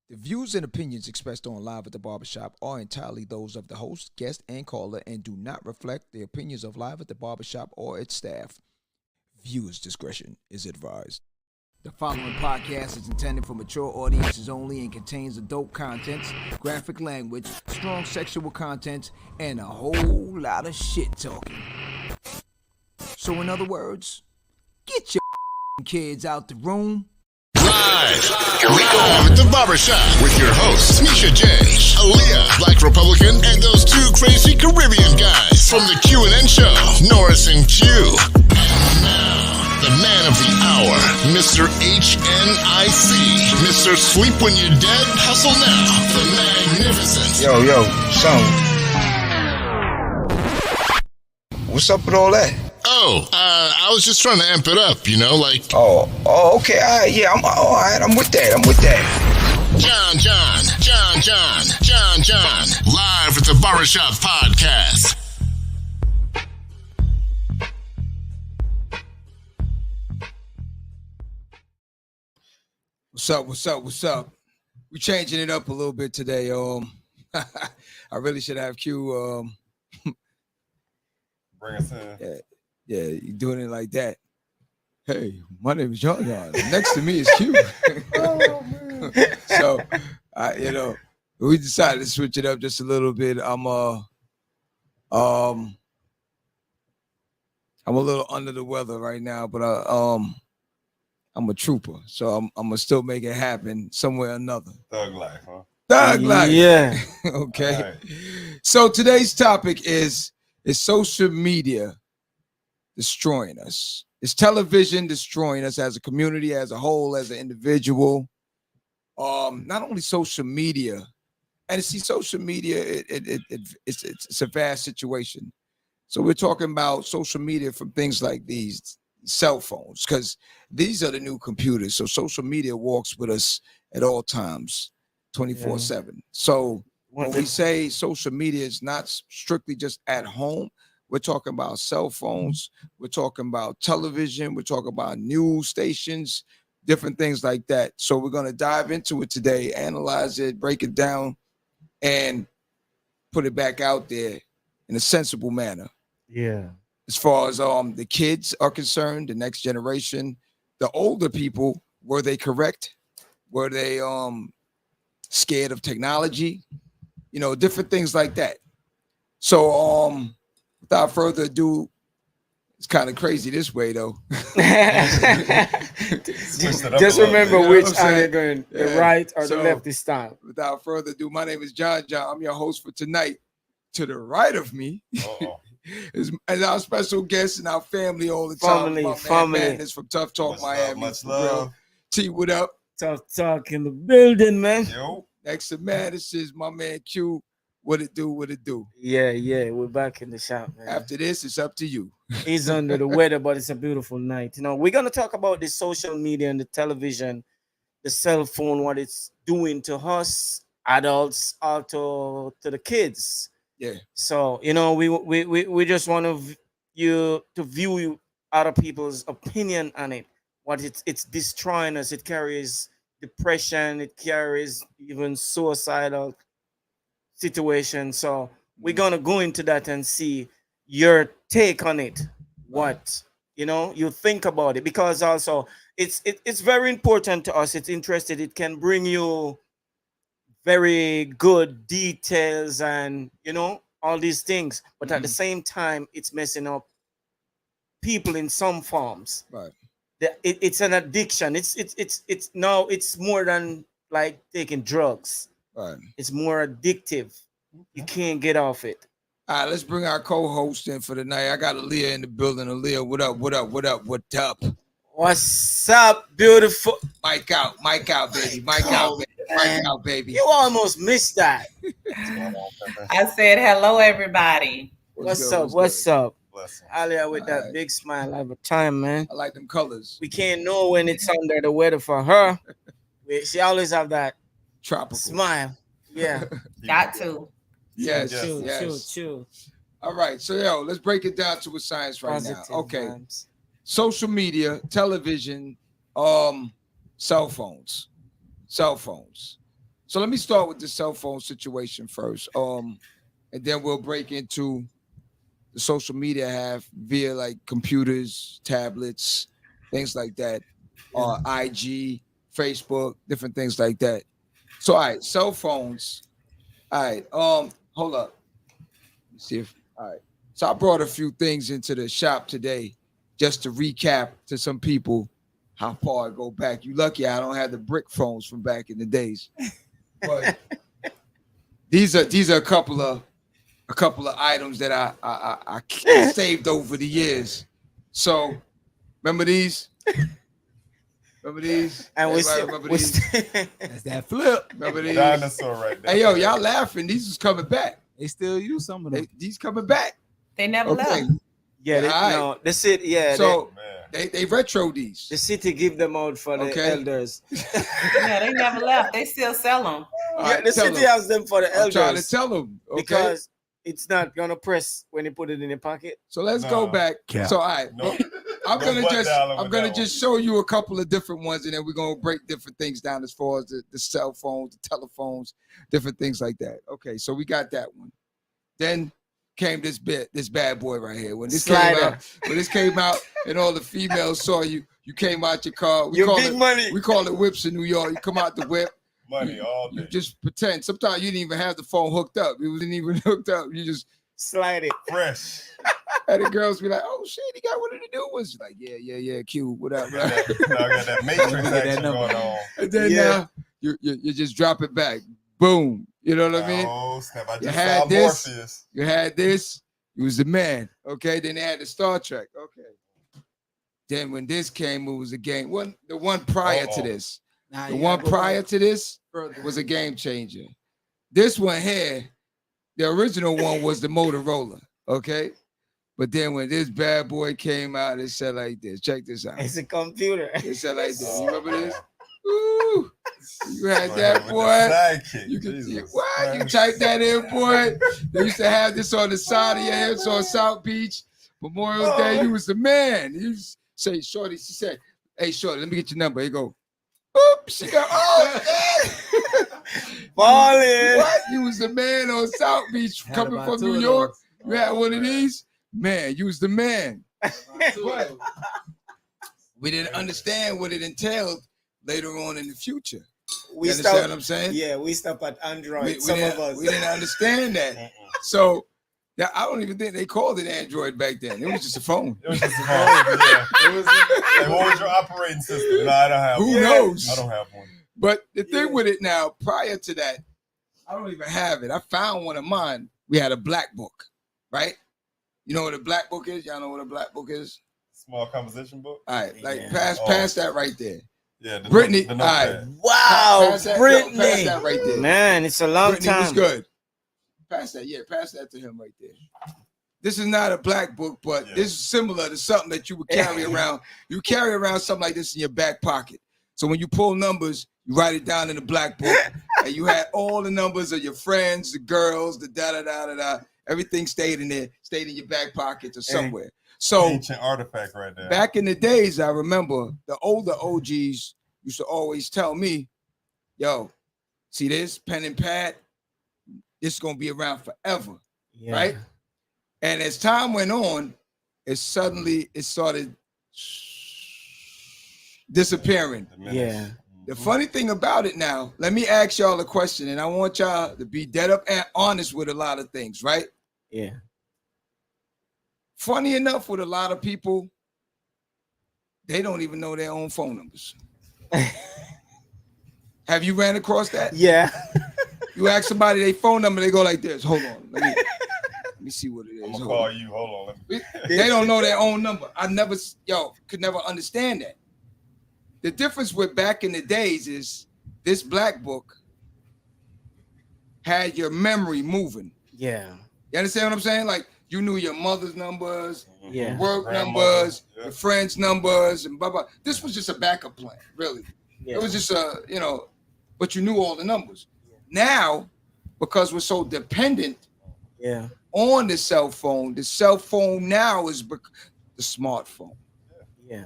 The views and opinions expressed on Live at the Barbershop are entirely those of the host, guest, and caller and do not reflect the opinions of Live at the Barbershop or its staff. Viewers' discretion is advised. The following podcast is intended for mature audiences only and contains adult contents, graphic language, strong sexual content, and a whole lot of shit talking. So in other words, get your kids out the room. Live at the Barbershop with your hosts, Misha J, Aaliyah, Black Republican, and those two crazy Caribbean guys from the Q&N show, Norris and Q. And now, the man of the hour, Mr. HNIC, Mr. Sleep When You're Dead, Hustle Now, the magnificent. Yo, son. What's up with all that? I was just trying to amp it up, you know, like... Oh, okay, all right, yeah, all right, I'm with that. John, live at the Barbershop Podcast. What's up? We changing it up a little bit today. I really should have Q. Bring us in. Yeah, you doing it like that. Hey, my name is John. Next to me is Q. Oh, man. So, we decided to switch it up just a little bit. I'm a little under the weather right now, but I'm a trooper, so I'm gonna still make it happen somewhere or another. Thug life, huh? Thug life. Yeah. Okay. Right. So today's topic is social media destroying us? Is television destroying us as a community, as a whole, as an individual? Not only social media, and see, social media, it's a vast situation. So we're talking about social media from things like these cell phones, because these are the new computers. So social media walks with us at all times, 24/7. So when we say social media is not strictly just at home, we're talking about cell phones, we're talking about television, we're talking about news stations, different things like that. So we're going to dive into it today, analyze it, break it down, and put it back out there in a sensible manner. Yeah. As far as the kids are concerned, the next generation, the older people, were they correct? Were they scared of technology? You know, different things like that. So without further ado, it's kind of crazy this way though. Just remember You know which what I'm are you saying? going, the Yeah. right or So, the left this time. Without further ado, my name is John. I'm your host for tonight. To the right of me Uh-oh. is our special guest and our family all the time. Family. Madness from Tough Talk Much Miami. Much for real. love. T, what up? Tough talk in the building, man. Yo. Next to Madness is my man Q. What it do? Yeah, we're back in the shop, man. After this, it's up to you. He's under the weather, but it's a beautiful night. You know, we're gonna talk about the social media and the television, the cell phone, what it's doing to us adults, also to the kids. Yeah. So, you know, we just want you to view other people's opinion on it. What it's destroying us. It carries depression. It carries even suicidal situation. So we're gonna go into that and see your take on it. What you think about it, because also it's very important to us. It's interested. It can bring you very good details and all these things, but at the same time it's messing up people in some forms. Right. It's an addiction. It's now it's more than like taking drugs. Right. It's more addictive. You can't get off it. All right, let's bring our co-host in for the night. I got Aaliyah in the building. Aaliyah, what up? What's up, beautiful? Mic out, baby. Mic out, baby. You almost missed that. I said hello, everybody. What's good? up? What's up? Bless him. Alia with that Alright. big smile every time, man. I like them colors. We can't know when it's under the weather for her. She always have that Tropical. smile. Yeah. Got to. Yes, Chill, yes. Chill. All right, so let's break it down to a science right Positive now. Okay. vibes. Social media, television, cell phones. So let me start with the cell phone situation first. And then we'll break into the social media have via like computers, tablets, things like that, IG, Facebook, different things like that. So all right, cell phones. All right, hold up. Let's see if all right. So I brought a few things into the shop today just to recap to some people how far I go back. You lucky I don't have the brick phones from back in the days. But these are a couple of items that I saved over the years. So remember these? Remember these? And we Everybody still, remember we these? still That's that flip. Remember these? Dinosaur right there. Hey yo, y'all laughing? These is coming back. They still use some of them. These coming back. They never Okay. left. yeah, they, All right. no, the city, yeah, So Man. they retro these. the city give them out for the Okay. elders. Yeah, they never left. They still sell them. All Yeah, right, the tell city them. has them for the I'm trying to elders tell them. Okay. because it's not gonna press when you put it in your pocket. So let's go No. back. Cap. So all right, No. I'm No gonna butt just dialing I'm with gonna that just show you a couple of different ones, and then we're gonna break different things down as far as the cell phones, the telephones, different things like that. Okay, so we got that one. Then came this bad boy right here. When this Slider. came out, and all the females saw you, you came out your car. Your big money. We call it whips in New York. You come out the whip. Money all You day. just pretend. Sometimes you didn't even have the phone hooked up. It wasn't even hooked up. You just Slide it. Fresh. and the girls be like, "Oh shit, he got one of the new ones." Like, yeah, cute, whatever. Now I got that Matrix action going on. And then Yeah. now you just drop it back. Boom. You know what I mean? Oh, snap. I You just had saw this. Morpheus. You had this. You was the man. Okay. Then they had the Star Trek. Okay. Then when this came, it was a game. The one prior to this. Nah, The you one gotta go prior back to this further. was a game changer. This one here, the original one was the Motorola. Okay. But then when this bad boy came out, it said like this. Check this out. It's a computer. It said like this. You remember this? Oh, Ooh. You had man. that, With boy. the sidekick. You could Jesus what? You Christ. type that in, boy. They used to have this on the side of your head, on South Beach. Memorial Day, you was the man. You say, Shorty, she said, "Hey, Shorty, let me get your number." He go, "Oops." She go, "Oh, Ballin'. what? You was the man on South Beach Had coming about from two New of York. those. You had one of these, man. You was the man." But we didn't understand what it entailed later on in the future. We You understand what stop. I'm saying? Yeah, we stop at Android. We Some of didn't, us. we didn't understand that. Mm-mm. So yeah, I don't even think they called it Android back then. It was just a phone. It was just a phone. Yeah. It was like, what was your operating system? No, I don't have Who one. knows? I don't have one. But the thing with it now, prior to that, I don't even have it. I found one of mine. We had a black book, right? You know what a black book is? Y'all know what a black book is? Small composition book. All right, like Yeah. pass that right there. Yeah. The Brittany, the all right. notepad. Wow, Pass that, yo, Brittany. pass that right there. Man, it's a long Brittany was time. good. Pass that, yeah, pass that to him right there. This is not a black book, but Yeah. this is similar to something that you would carry around. You carry around something like this in your back pocket. So when you pull numbers, you write it down in the black book, and you had all the numbers of your friends, the girls, the da da da da da. Everything stayed in there, stayed in your back pockets or somewhere. So Ancient artifact right there. back in the days, I remember the older OGs used to always tell me, "Yo, see this pen and pad? This is gonna be around forever." Yeah. Right? And as time went on, it started disappearing. Yeah. The funny thing about it now, let me ask y'all a question, and I want y'all to be dead up and honest with a lot of things, right? Yeah. Funny enough, with a lot of people, they don't even know their own phone numbers. Have you ran across that? Yeah. You ask somebody their phone number, they go like this. Hold on, let me see what it is. I'm gonna Hold call on. you. Hold on. Let me. They don't know their own number. Could never understand that. The difference with back in the days is this black book had your memory moving. Yeah. You understand what I'm saying? Like you knew your mother's numbers, Yeah. your work Grandmother, numbers, yeah. your friends' numbers, and blah blah. This was just a backup plan, really. Yeah. It was just but you knew all the numbers. Now, because we're so dependent Yeah. on the cell phone now is the smartphone. Yeah.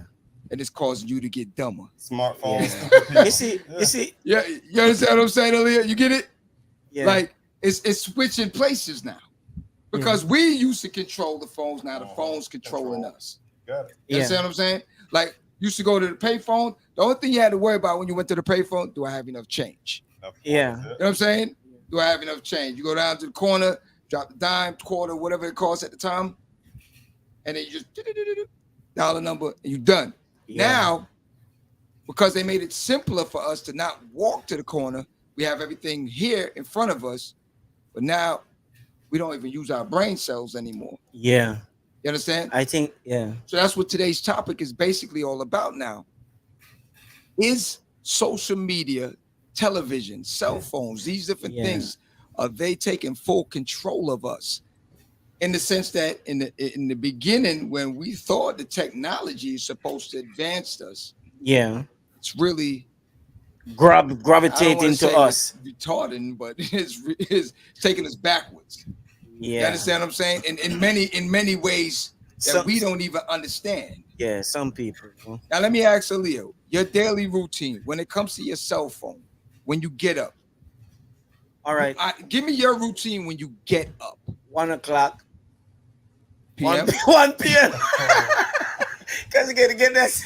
and it's causing you to get dumber. Smartphones. You see. Yeah, you understand what I'm saying, Aaliyah? You get it? Yeah. Like it's switching places now. Because we used to control the phones, now the phone's controlling us. Got it. You understand what I'm saying? Like, you used to go to the payphone. The only thing you had to worry about when you went to the payphone, do I have enough change? Yeah. You know what I'm saying? Do I have enough change? You go down to the corner, drop the dime, quarter, whatever it costs at the time, and then you just dollar number, and you're done. Yeah. Now, because they made it simpler for us to not walk to the corner, we have everything here in front of us, but now we don't even use our brain cells anymore. Yeah. You understand? I think, yeah. So that's what today's topic is basically all about now. Is social media, television, cell phones, these different things, are they taking full control of us? In the sense that in the beginning, when we thought the technology is supposed to advance us, it's really gravitating to us. Retarding, but it's taking us backwards. Yeah. You understand what I'm saying? In many ways that we don't even understand. Yeah, some people. Now let me ask Aaliyah, your daily routine when it comes to your cell phone, when you get up. All right. Give me your routine when you get up. 1 o'clock. PM? 1 p.m. Because you gotta get this.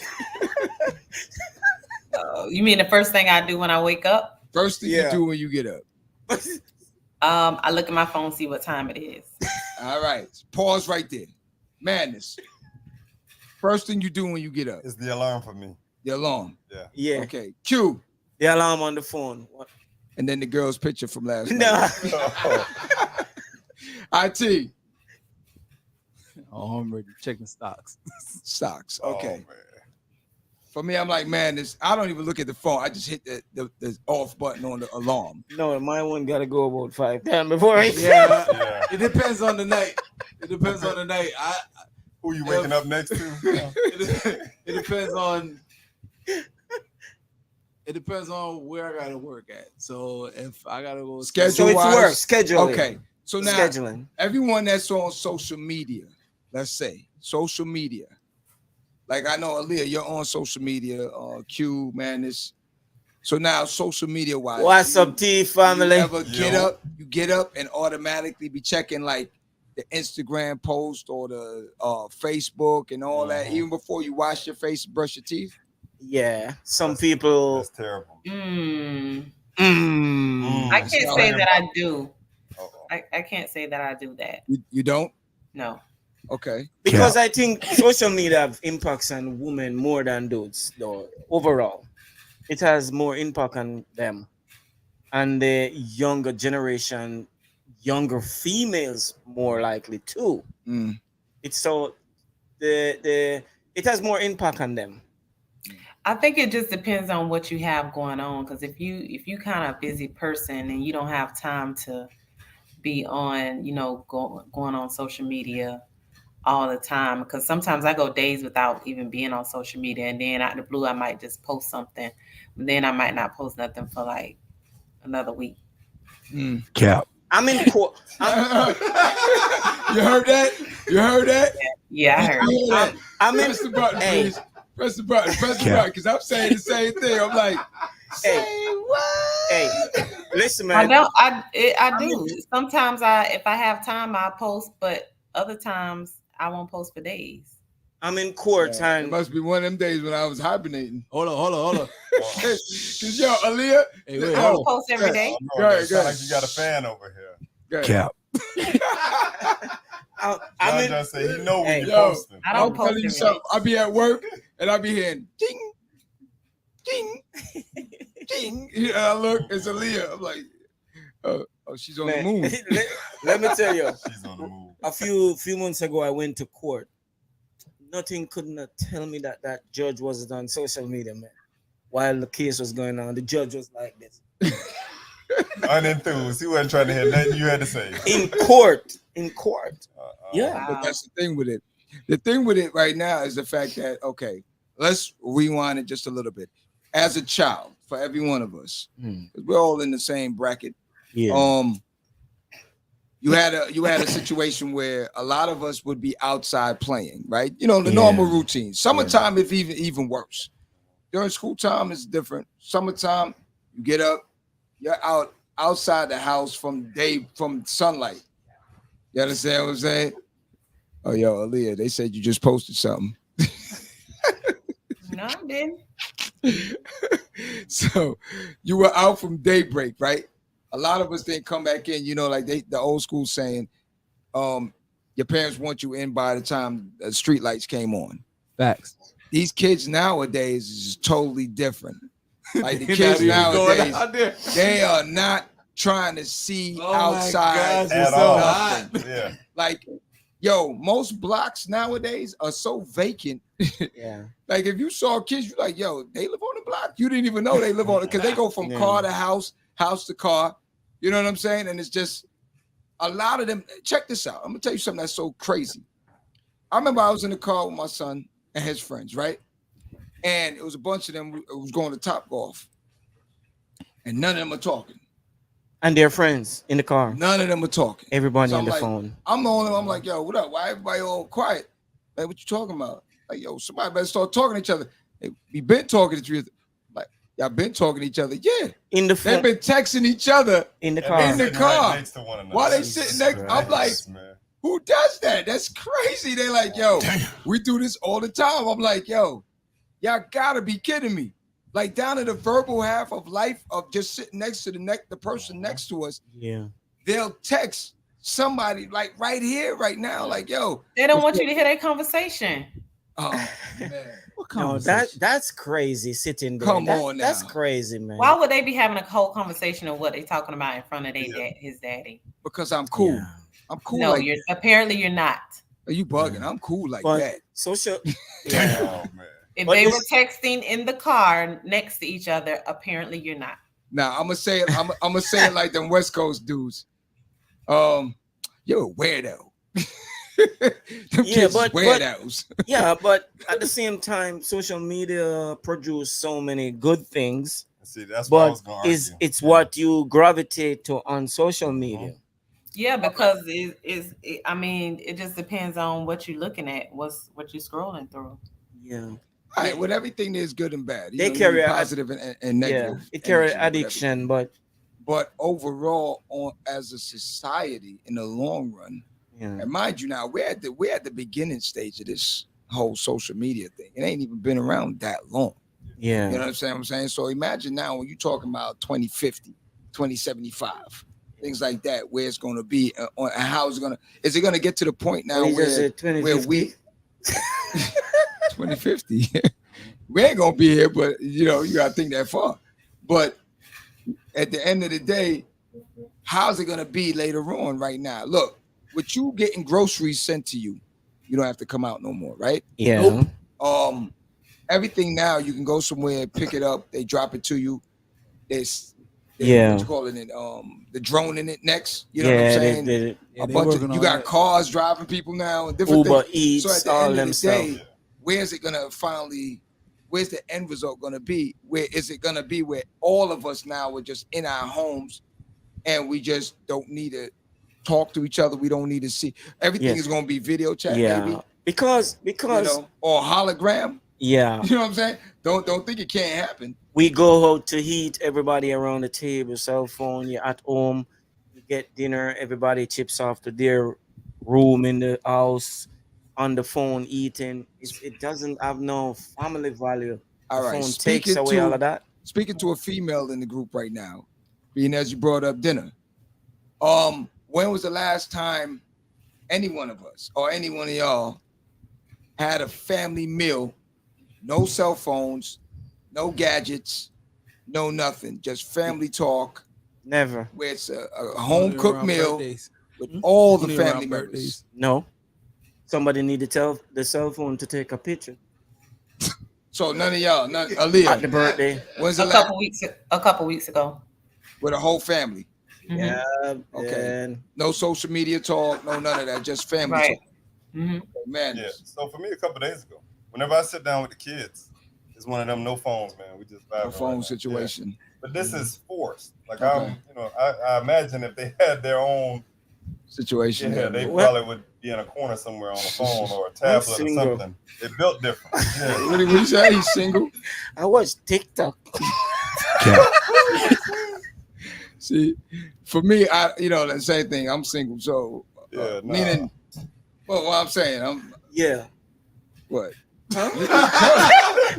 You mean the first thing I do when I wake up? First thing you do when you get up. I look at my phone, see what time it is. All right. Pause right there. Madness. First thing you do when you get up. It's the alarm for me. The alarm. Yeah. Yeah. Okay. Q. The alarm on the phone. What? And then the girl's picture from last No. night. IT. Oh, I'm ready. Checking stocks. Stocks. Okay. For me, I'm like, man, I don't even look at the phone. I just hit the off button on the alarm. No, my one gotta go about 5 times before I It depends on the night. It depends on the night. Who you waking up next to? It depends on. It depends on where I gotta work at. So if I gotta go schedule, so it's work scheduling. Okay, so now scheduling. Everyone that's on social media, let's say social media, like I know Aaliyah, you're on social media. Q, man, so now social media wise. What's up, T family? You ever get up and automatically be checking like the Instagram post or the Facebook and all that, even before you wash your face, brush your teeth? Yeah, some people. That's terrible. I can't say that I do. I can't say that I do that. You don't? No. Okay. Because I think social media have impacts on women more than dudes, though. Overall, it has more impact on them, and the younger generation, younger females more likely too. It's so it has more impact on them. I think it just depends on what you have going on. Because if you kind of busy person and you don't have time to be on, going on social media all the time, because sometimes I go days without even being on social media, and then out of the blue I might just post something, but then I might not post nothing for like another week. Cap. I'm in court. You heard that? You heard that? Yeah, I heard. I'm in. Press the button, please. Press the button. Press the button, because I'm saying the same thing. I'm like, say what? Hey, listen, man. I do. Sometimes if I have time, I post, but other times I won't post for days. I'm in court It must be one of them days when I was hibernating. Hold on. Cause yo, Aaliyah, Hey, wait, I hold don't post every day. No, Go ahead, it sound like you got a fan over here. Cap. I'm in. Just say he know when you Yo, posting. I don't I'm post telling you every something. day. I be at work and I be hearing ding, ding, ding. And I look, it's Aaliyah. I'm like, oh, she's on the move. Let me tell you. She's on the move. A few months ago, I went to court. Nothing could not tell me that judge wasn't on social media, man. While the case was going on, the judge was like this. Unenthused. He wasn't trying to hear nothing you had to say. In court. Yeah. But that's the thing with it. The thing with it right now is the fact that, okay, let's rewind it just a little bit. As a child, for every one of us, we're all in the same bracket. Yeah. you had a situation where a lot of us would be outside playing, right? You know, the normal routine. Summertime, if even worse. During school time, it's different. Summertime, you get up, you're outside the house from sunlight. You understand what I'm saying? Oh, yo, Aaliyah, they said you just posted something. No, I didn't. So you were out from daybreak, right? A lot of us didn't come back in, you know, like the old school saying, your parents want you in by the time the street lights came on. Facts. These kids nowadays is totally different. Like the They're kids not even going nowadays, out there. they are not trying to see Oh outside my gosh, At it's so all. hot. Yeah. Like, yo, most blocks nowadays are so vacant. Yeah. Like if you saw kids, you're like, yo, they live on the block. You didn't even know they live on it because they go from car to house to car. You know what I'm saying? And it's just a lot of them. Check this out. I'm gonna tell you something that's so crazy. I remember I was in the car with my son and his friends, right? And it was a bunch of them who was going to Top Golf. And none of them are talking. And their friends in the car. None of them are talking. Everybody So on I'm the like, phone. I'm the only one. I'm like, yo, what up? Why everybody all quiet? Like, what you talking about? Like, yo, somebody better start talking to each other. Hey, we been talking to each other. Like, y'all been talking to each other. Yeah. In the They've phone. been texting each other In the And car. they in the sitting car. right next to one another. while they Jesus sitting next. I'm like, Christ, man. who does that? That's crazy. They like, yo, we do this all the time. I'm like, yo, y'all gotta be kidding me. Like down to the verbal half of life of just sitting next to the person next to us. Yeah. They'll text somebody like right here, right now, like, yo. They don't want you to hear that conversation. Oh man. No, that's crazy sitting there. Come on That's now. crazy, man. Why would they be having a whole conversation of what they talking about in front of his daddy? Because I'm cool. Yeah. I'm cool. No, like you're apparently you're not. Are you bugging? I'm cool like But that. social. Oh, man. If But they this- were texting in the car next to each other, apparently you're not. Now I'm gonna say it. I'm gonna say it like them West Coast dudes. You're a weirdo. Them kids but- weirdos. Yeah, but at the same time, social media produce so many good things. See, that's what I But was going to argue. it's what you gravitate to on social media. Yeah, because I mean, it just depends on what you're looking at, what you're scrolling through. Yeah. All right, with everything there's good and bad. You They know, carry positive and negative. Yeah. It carry energy, whatever. addiction, but But overall, as a society, in the long run, yeah. and mind you, now we're at the beginning stage of this whole social media thing. It ain't even been around that long. Yeah. You know what I'm saying? So imagine now when you're talking about 2050, 2075, things like that, where it's going to be, and how is it going to get to the point now where we 2050, we ain't going to be here, but you know, you got to think that far. But at the end of the day, how's it going to be later on right now? Look, with you getting groceries sent to you, you don't have to come out no more, right? Yeah. Nope. Everything now you can go somewhere, pick it up, they drop it to you. What you call it? The drone in it next. You know what I'm saying? They did it. Yeah, A they bunch working of you on got that. cars driving people now and different Uber things. Eats, So at the all end them of the day, stuff. where's it gonna finally? Where's the end result gonna be? Where is it gonna be? Where all of us now are just in our homes, and we just don't need to talk to each other. We don't need to see. Everything is gonna be video chat, baby. Because You know, or hologram. yeah, You know what I'm saying? Don't think it can't happen. we go out to eat, everybody around the table, cell phone, you're at home, you get dinner, everybody chips off to their room in the house on the phone eating. It doesn't have no family value. All The right. phone takes away all of that. Speaking to a female in the group right now, being as you brought up dinner. When was the last time any one of us or any one of y'all had a family meal, no cell phones, no gadgets, no nothing, just family talk, Never. where it's a home cooked Around meal birthdays. with all the Only around family members. birthdays. No. Somebody need to tell the cell phone to take a picture So none of y'all, at the Aaliyah, birthday. when's the A last couple weeks ago. with a whole family? Mhm. Yeah. Okay. And No social media talk, no none of that, just family Right. talk. Mhm. Man, Yeah. So for me, a couple days ago, whenever I sit down with the kids, it's one of them no phones, man. We just no vibing phone right now. situation. Yeah. But this is forced. Like Okay. I imagine if they had their own situation. Yeah, there. they Well- probably would be in a corner somewhere on a phone or a tablet or single. something. They built different. Yeah. What did you say? He's single. I watch TikTok. See, for me, the same thing. I'm single, so Yeah, nah. meaning, well, what I'm saying, I'm Yeah. what? I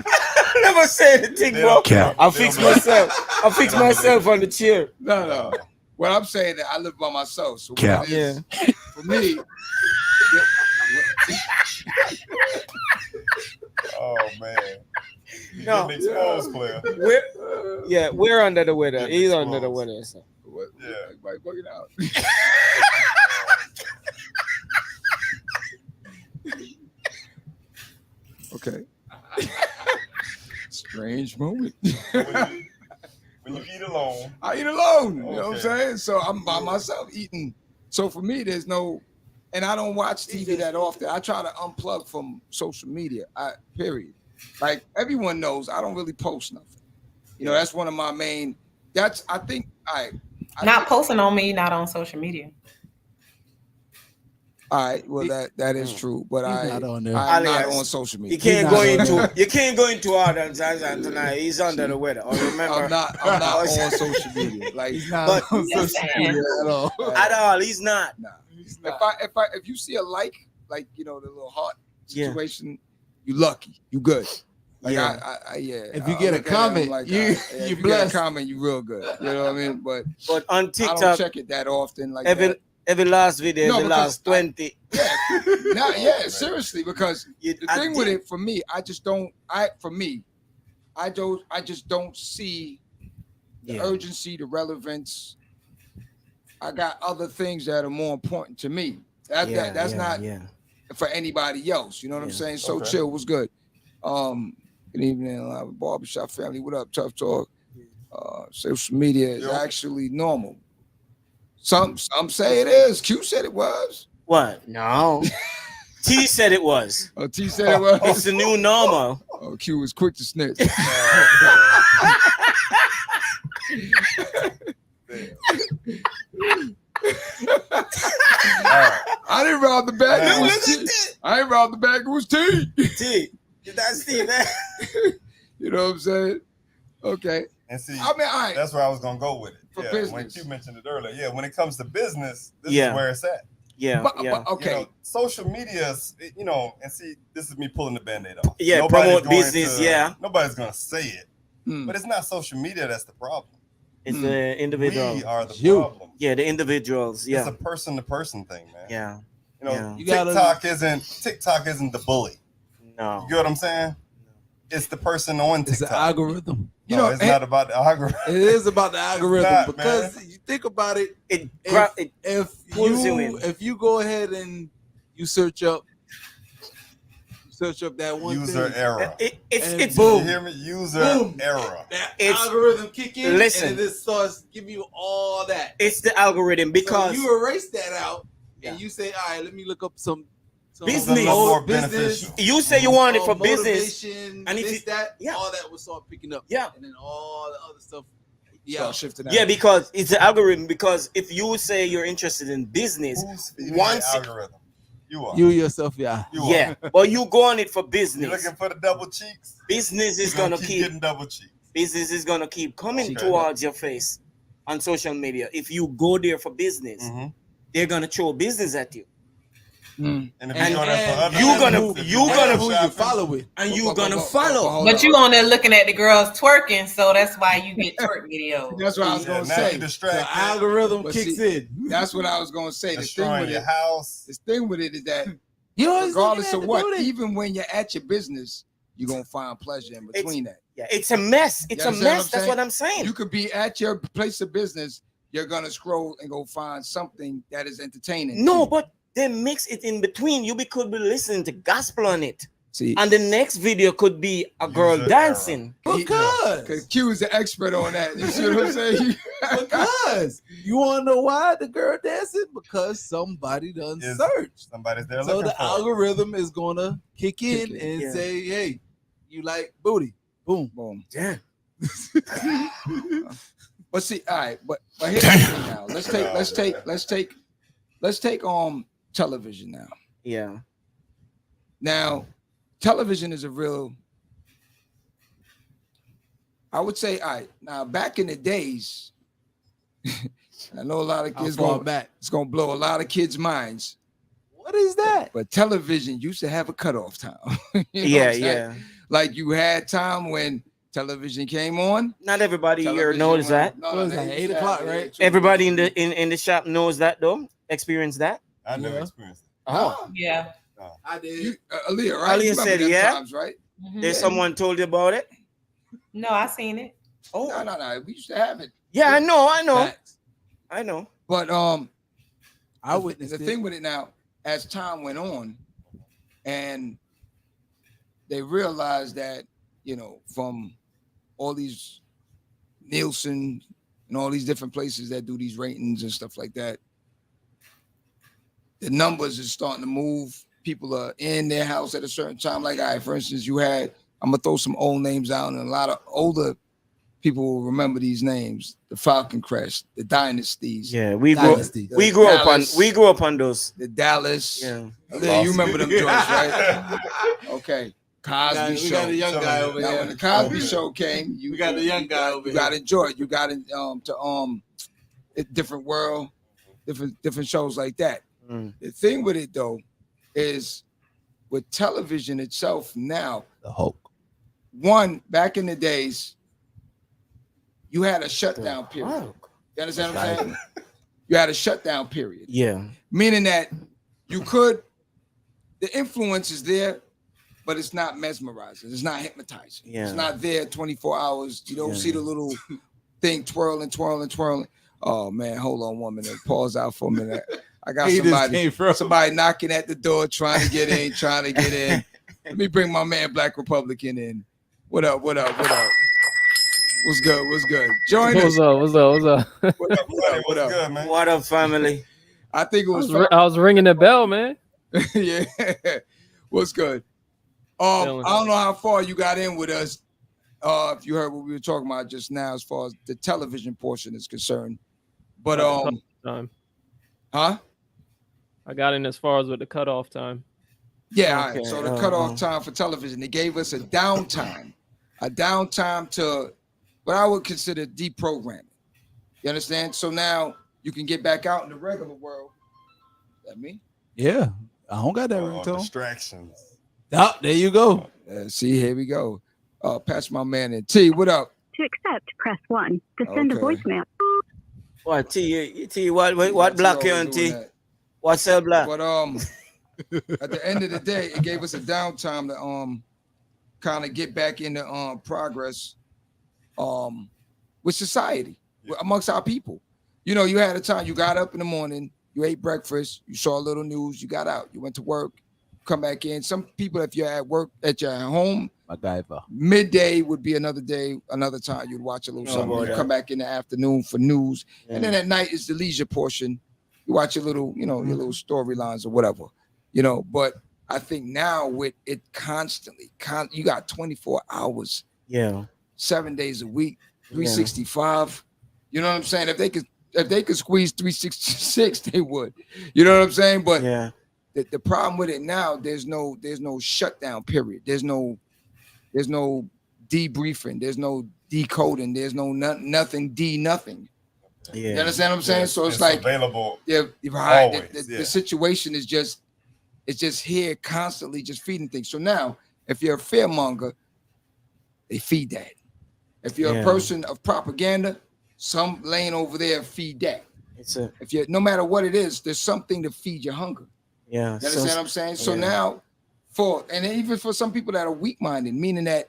never said anything, They bro. don't- I'll they fix don't believe- myself. I'll fix They don't myself on the chair. No. What I'm saying that I live by myself. So what Cap. it is, for me, Oh man. You No. getting exposed, player. We're under the weather. Get He's exposed. under the weather. So. what, Yeah. everybody bugging out. Okay. Strange moment. When you eat alone, I eat alone. You know what I'm Okay. saying? So I'm by myself eating. So for me, there's no, and I don't watch TV that often. I try to unplug from social media. Period. Like everyone knows, I don't really post nothing. You know, that's one of my main. That's I think Not posting on me, not on social media. All right. Well, that is true, but He's not on there. I'm not Alias, on social media. You can't not go on into all and tonight. He's under the weather. Oh, remember? I'm not on social media. Like He's not But- on social media at all. At all. He's not. nah. He's If you see a like the little heart Yeah. situation, you lucky. You good. Like Yeah. If you I get a look at it, I'm comment, like, you if you blessed. get a comment, you real good. You know what I mean? But But on I don't TikTok, check it that often. Like every last video, No, every because last 20. seriously, because the thing with it for me, I just don't see the Yeah. urgency, the relevance. I got other things that are more important to me. That's not for anybody else. You know what I'm Yeah. saying? So Okay. chill was good. Good evening, barbershop family. What up? Tough talk. Social media is Yo. actually normal. Some say it is. Q said it was. What? No. T said it was. Oh, T said it was. It's the new normal. Oh, Q was quick to snitch. I didn't rob the bag. It was T. I ain't robbed the bag. It was T. T. That's T, man. You know what I'm saying? Okay. and see, I mean, all right. that's where I was gonna go with it. For When business. you mentioned it earlier, when it comes to business, this Yeah. is where it's at. Yeah. But, yeah. okay. You know, social media is, and see, this is me pulling the band-aid off. Yeah, Nobody's promote going business, yeah. Nobody's gonna say it, Hmm. but it's not social media that's the problem. It's the individual. We are the You. problem. Yeah, the individuals. Yeah. It's a person-to-person thing, man. Yeah. You know, Yeah. You gotta- TikTok isn't the bully. No. You get what I'm saying? It's the person on It's an TikTok. algorithm. You No, know, it's not about the algorithm. It is about the algorithm not, because you think about it. It If pulls you in. if you go ahead and you search up that one User thing, error. And it's boom. You hear me? User Boom. error. that It's- algorithm kick in, Listen. and it just starts giving you all that. it's the algorithm because so you erase that out, Yeah. and you say, "All right, let me look up some Business. Something more business, beneficial. you say you want it for or business. motivation, and if this, that, yeah. all that will start picking up. Yeah. and then all the other stuff. Start shifting out. Yeah, because it's the algorithm. Because if you say you're interested in business, Who's feeding once the it- algorithm? You are. You yourself, yeah. You are. yeah, but you go on it for You business. looking for the double cheeks? Business is You're gonna keep keep getting double cheeks. business is gonna keep coming Okay. towards your face on social media. If you go there for business, Mhm. they're gonna throw business at you, And if And- you go there for and other you things, gonna- if you go gonna- there who you shopping, follow with. and you're gonna follow. hold But on. you on there looking at the girls twerking, so that's why you get twerk videos. That's what I was Yeah, gonna now say. you The distracted. algorithm But kicks see, in. That's what I was gonna say. The thing Destroying with your it, house. this thing with it is that You always regardless looking of at what, the dude. even when you're at your business, you're gonna find pleasure in between that. Yeah, it's a mess. It's You a understand mess. what I'm That's saying? what I'm saying. You could be at your place of business, you're gonna scroll and go find something that is entertaining. No, to you. but they mix it in between. You could be listening to gospel on it, see, and the next video could be a girl User dancing. because Q is the expert on that. You see what I'm saying? Because you want to know why the girl dancing? Because somebody done Is- searched. Somebody's there So looking the for it. algorithm is gonna kick in Kick and Yeah. say, "Hey, you like booty? Boom." Boom. Yeah. But see, all right, but here's the thing now. Let's take let's take television now. Yeah. Now, television is a real, I would say, all right, now back in the days, I know a lot of kids it's gonna blow a lot of kids' minds. What is that? But television used to have a cutoff time. Yeah. Like you had time when television came on. Not everybody here knows that. No, it's like 8 o'clock, right? Everybody in the shop knows that though. Experience that. I never experienced it. Oh, Yeah. I did. Aaliyah, right? Aaliyah said, them yeah. times, right? There's someone told you about it. No, I seen it. Oh, No. We used to have it. yeah, I know. Facts. I know. But I witnessed the thing with it now, as time went on, and they realized that, from all these Nielsen and all these different places that do these ratings and stuff like that, the numbers is starting to move. People are in their house at a certain time. Like, all right, for instance, I'm gonna throw some old names out, and a lot of older people will remember these names: the Falcon Crest, the Dynasties. Yeah, we Dynasty. grew up on those. The Dallas. Yeah. Aaliyah, you remember them joints, right? Okay. Cosby we Show. got the young guy over Now, here. when the Cosby Show came, We got the young guy over you here. got to enjoy it. You got to a different world, different shows like that. The thing with it though is with television itself now. The Hulk. One, back in the days, you had a shutdown period. You understand what I'm saying? You had a shutdown period. Yeah. Meaning that the influence is there, but it's not mesmerizing. It's not hypnotizing. Yeah. It's not there 24 hours. You don't see the little thing twirling. Oh man, hold on 1 minute. Pause out for a minute. I got somebody knocking at the door, trying to get in. Let me bring my man Black Republican in. What up? What's good? Join us. What's up? What up? Good, man. What up, family? I think it was. I was ringing the bell, man. Yeah. What's good? I don't know how far you got in with us. If you heard what we were talking about just now, as far as the television portion is concerned, but time. Huh? I got in as far as with the cutoff time. Yeah. All right. So the cutoff time for television, they gave us a downtime to what I would consider deprogramming. You understand? So now you can get back out in the regular world. Is that me? Yeah. I don't got that ringtone. Distractions. Oh, there you go. See, here we go. Pass my man in. T, what up? To accept, press 1. To send a voicemail. What T? What block you on T? What cell block? But at the end of the day, it gave us a downtime to kind of get back into progress with society, amongst our people. You had a time, you got up in the morning, you ate breakfast, you saw a little news, you got out, you went to work, come back in. Some people, if you're at work, at your home, midday would be another day, another time you'd watch a little something. You come back in the afternoon for news, and then at night is the leisure portion. You watch your little, your little storylines or whatever, But I think now with it constantly, you got 24 hours, 7 days a week, 365. You know what I'm saying? If they could squeeze 366, they would. You know what I'm saying? But the problem with it now, there's no shutdown period. There's no debriefing. There's no decoding. There's no nothing. Yeah. You understand what I'm saying? So it's like available. Yeah, right. Always, the situation is just here constantly, just feeding things. So now, if you're a fearmonger, they feed that. If you're a person of propaganda, some lane over there feed that. If you're no matter what it is, there's something to feed your hunger. Yeah. You understand what I'm saying? So now, even for some people that are weak-minded, meaning that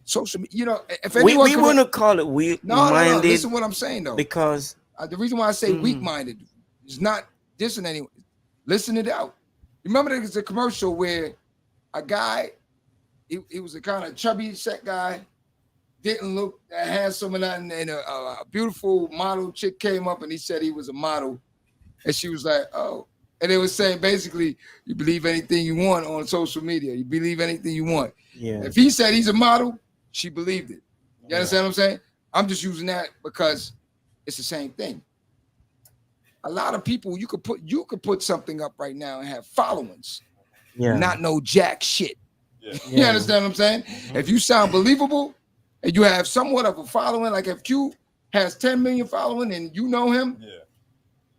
social media, if anyone we wouldn't call it weak-minded. No. Listen to what I'm saying though. Because the reason why I say weak-minded is not dissing anyone. Listen it out. Remember there's a commercial where a guy, he was a kind of chubby set guy, didn't look that handsome and nothing, and a beautiful model chick came up and he said he was a model, and she was like, oh. And they were saying basically, you believe anything you want on social media. You believe anything you want. Yeah. If he said he's a model, she believed it. You understand what I'm saying? I'm just using that because it's the same thing. a lot of people you could put something up right now and have followings, Yeah. not know jack shit. Yeah. You understand what I'm saying? If you sound believable and you have somewhat of a following, like if Q has 10 million following and you know him,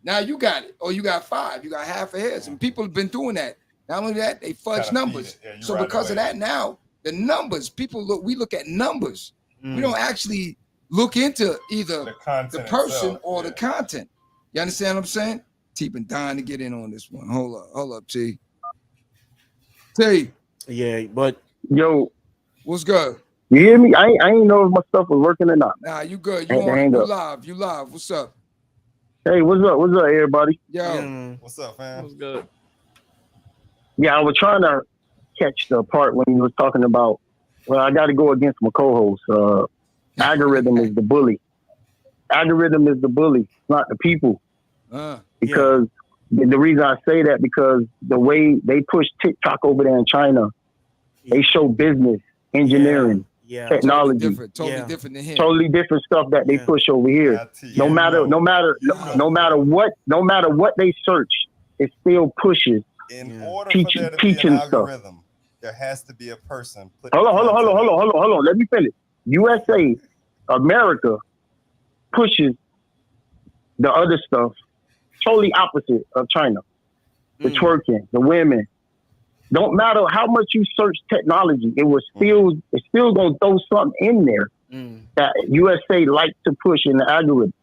now you got it. Or you got 5, you got half of his. And people have been doing that. Not only that, they fudge numbers. So because of that, now the numbers, we look at numbers. We don't actually look into either the person itself, or the content. You understand what I'm saying? T been dying to get in on this one. Hold up, T. T. Yeah, but yo, what's good? You hear me? I ain't know if my stuff was working or not. Nah, you good. You live. You live. What's up? Hey, what's up? What's up, everybody? Yo. What's up, fam? What's good? Yeah, I was trying to catch the part when you was talking about, well, I got to go against my co-host. Algorithm is the bully. Algorithm is the bully, not the people. Because the reason I say that, because the way they push TikTok over there in China, they show business, engineering, technology, totally different than him. Totally different stuff that they push over here. No matter what they search, it still pushes. In order for there to be an algorithm, there has to be a person. Hold on. Let me finish. USA, America pushes the other stuff totally opposite of China. The twerking, the women. Don't matter how much you search technology, it's still gonna throw something in there that USA likes to push in the algorithm.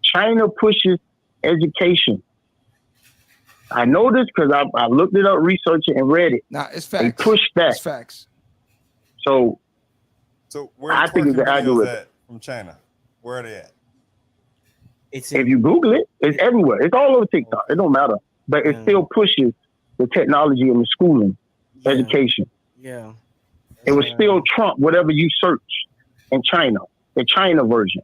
China pushes education. I know this because I looked it up, researched it, and read it. Nah, it's facts. They push that. It's facts. So where I think it's the algorithm from China. Where are they at? If you Google it, it's everywhere. It's all over TikTok. It don't matter, but it still pushes the technology and the schooling, education. Yeah. It will still trump whatever you search in China, the China version.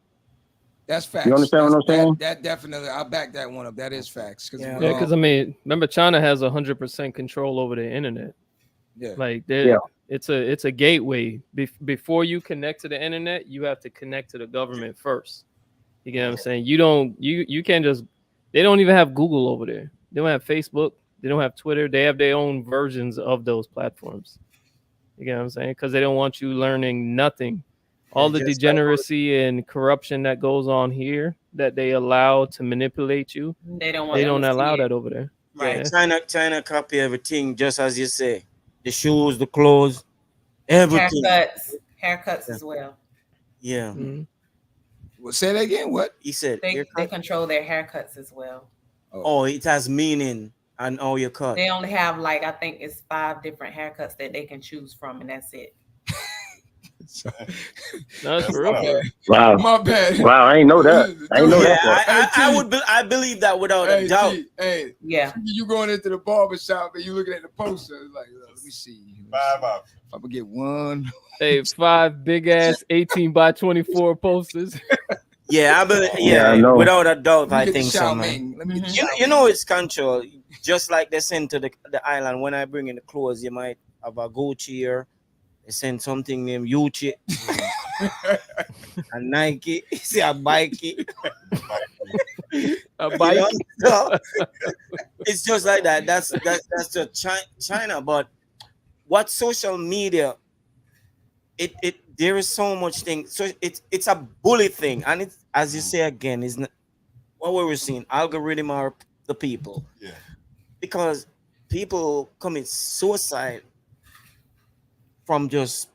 That's facts. You understand what I'm saying? That definitely, I'll back that one up. That is facts. Because I mean, remember, China has 100% control over the internet. Yeah. Like it's a gateway. Before you connect to the internet, you have to connect to the government first. You get what I'm saying? You can't just. They don't even have Google over there. They don't have Facebook. They don't have Twitter. They have their own versions of those platforms. You get what I'm saying? Because they don't want you learning nothing. All the degeneracy and corruption that goes on here that they allow to manipulate you. They don't allow that over there. Right. Yeah. China copy everything, just as you say. The shoes, the clothes, everything. Haircuts as well. Yeah. Mm-hmm. Well, say that again. What he said? They control their haircuts as well. Oh, it has meaning on all your cuts. They only have I think it's 5 different haircuts that they can choose from, and that's it. That's real. Wow. My bad. Wow, I ain't know that. I believe that without a doubt. Yeah. You going into the barber shop and you looking at the poster, it's like, let me see. 5 up. If I'm gonna get one. Hey, 5 big ass 18 by 24 posters. Yeah, I believe. Yeah, without a doubt, I think so, man. You know, it's control. Just like they send to the island. When I bring in the clothes, you might have a Gucci here. They send something named Uchi, a Nike, see a bike. A bike. It's just like that. That's just China. But what social media? There is so much thing. So it's a bully thing, and it's, as you say again, is what we were seeing. Algorithm are the people. Yeah. Because people commit suicide from just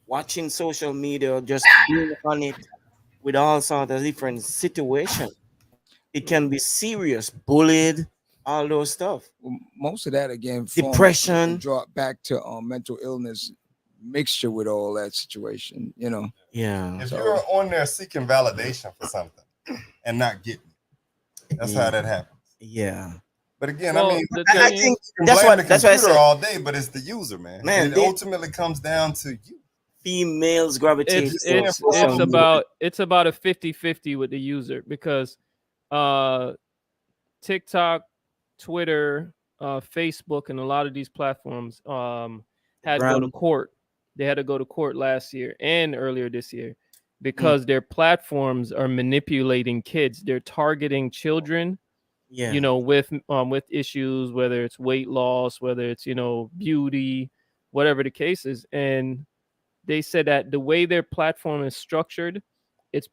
watching social media, just being on it with all sorts of different situations. It can be serious, bullied, all those stuff. Well, most of that again, depression, drop back to mental illness mixture with all that situation. Yeah. If you're on there seeking validation for something and not getting it, that's how that happens. Yeah. But again, Well, I mean, I think that's what I said all day, but it's the user, man. It ultimately comes down to you. Females gravitate. It's about a 50-50 with the user, because TikTok, Twitter, Facebook, and a lot of these platforms had to go to court. They had to go to court last year and earlier this year because their platforms are manipulating kids. They're targeting children Yeah. you know, with issues, whether it's weight loss, whether it's, you know, beauty, whatever the case is. And they said that the way their platform is structured, is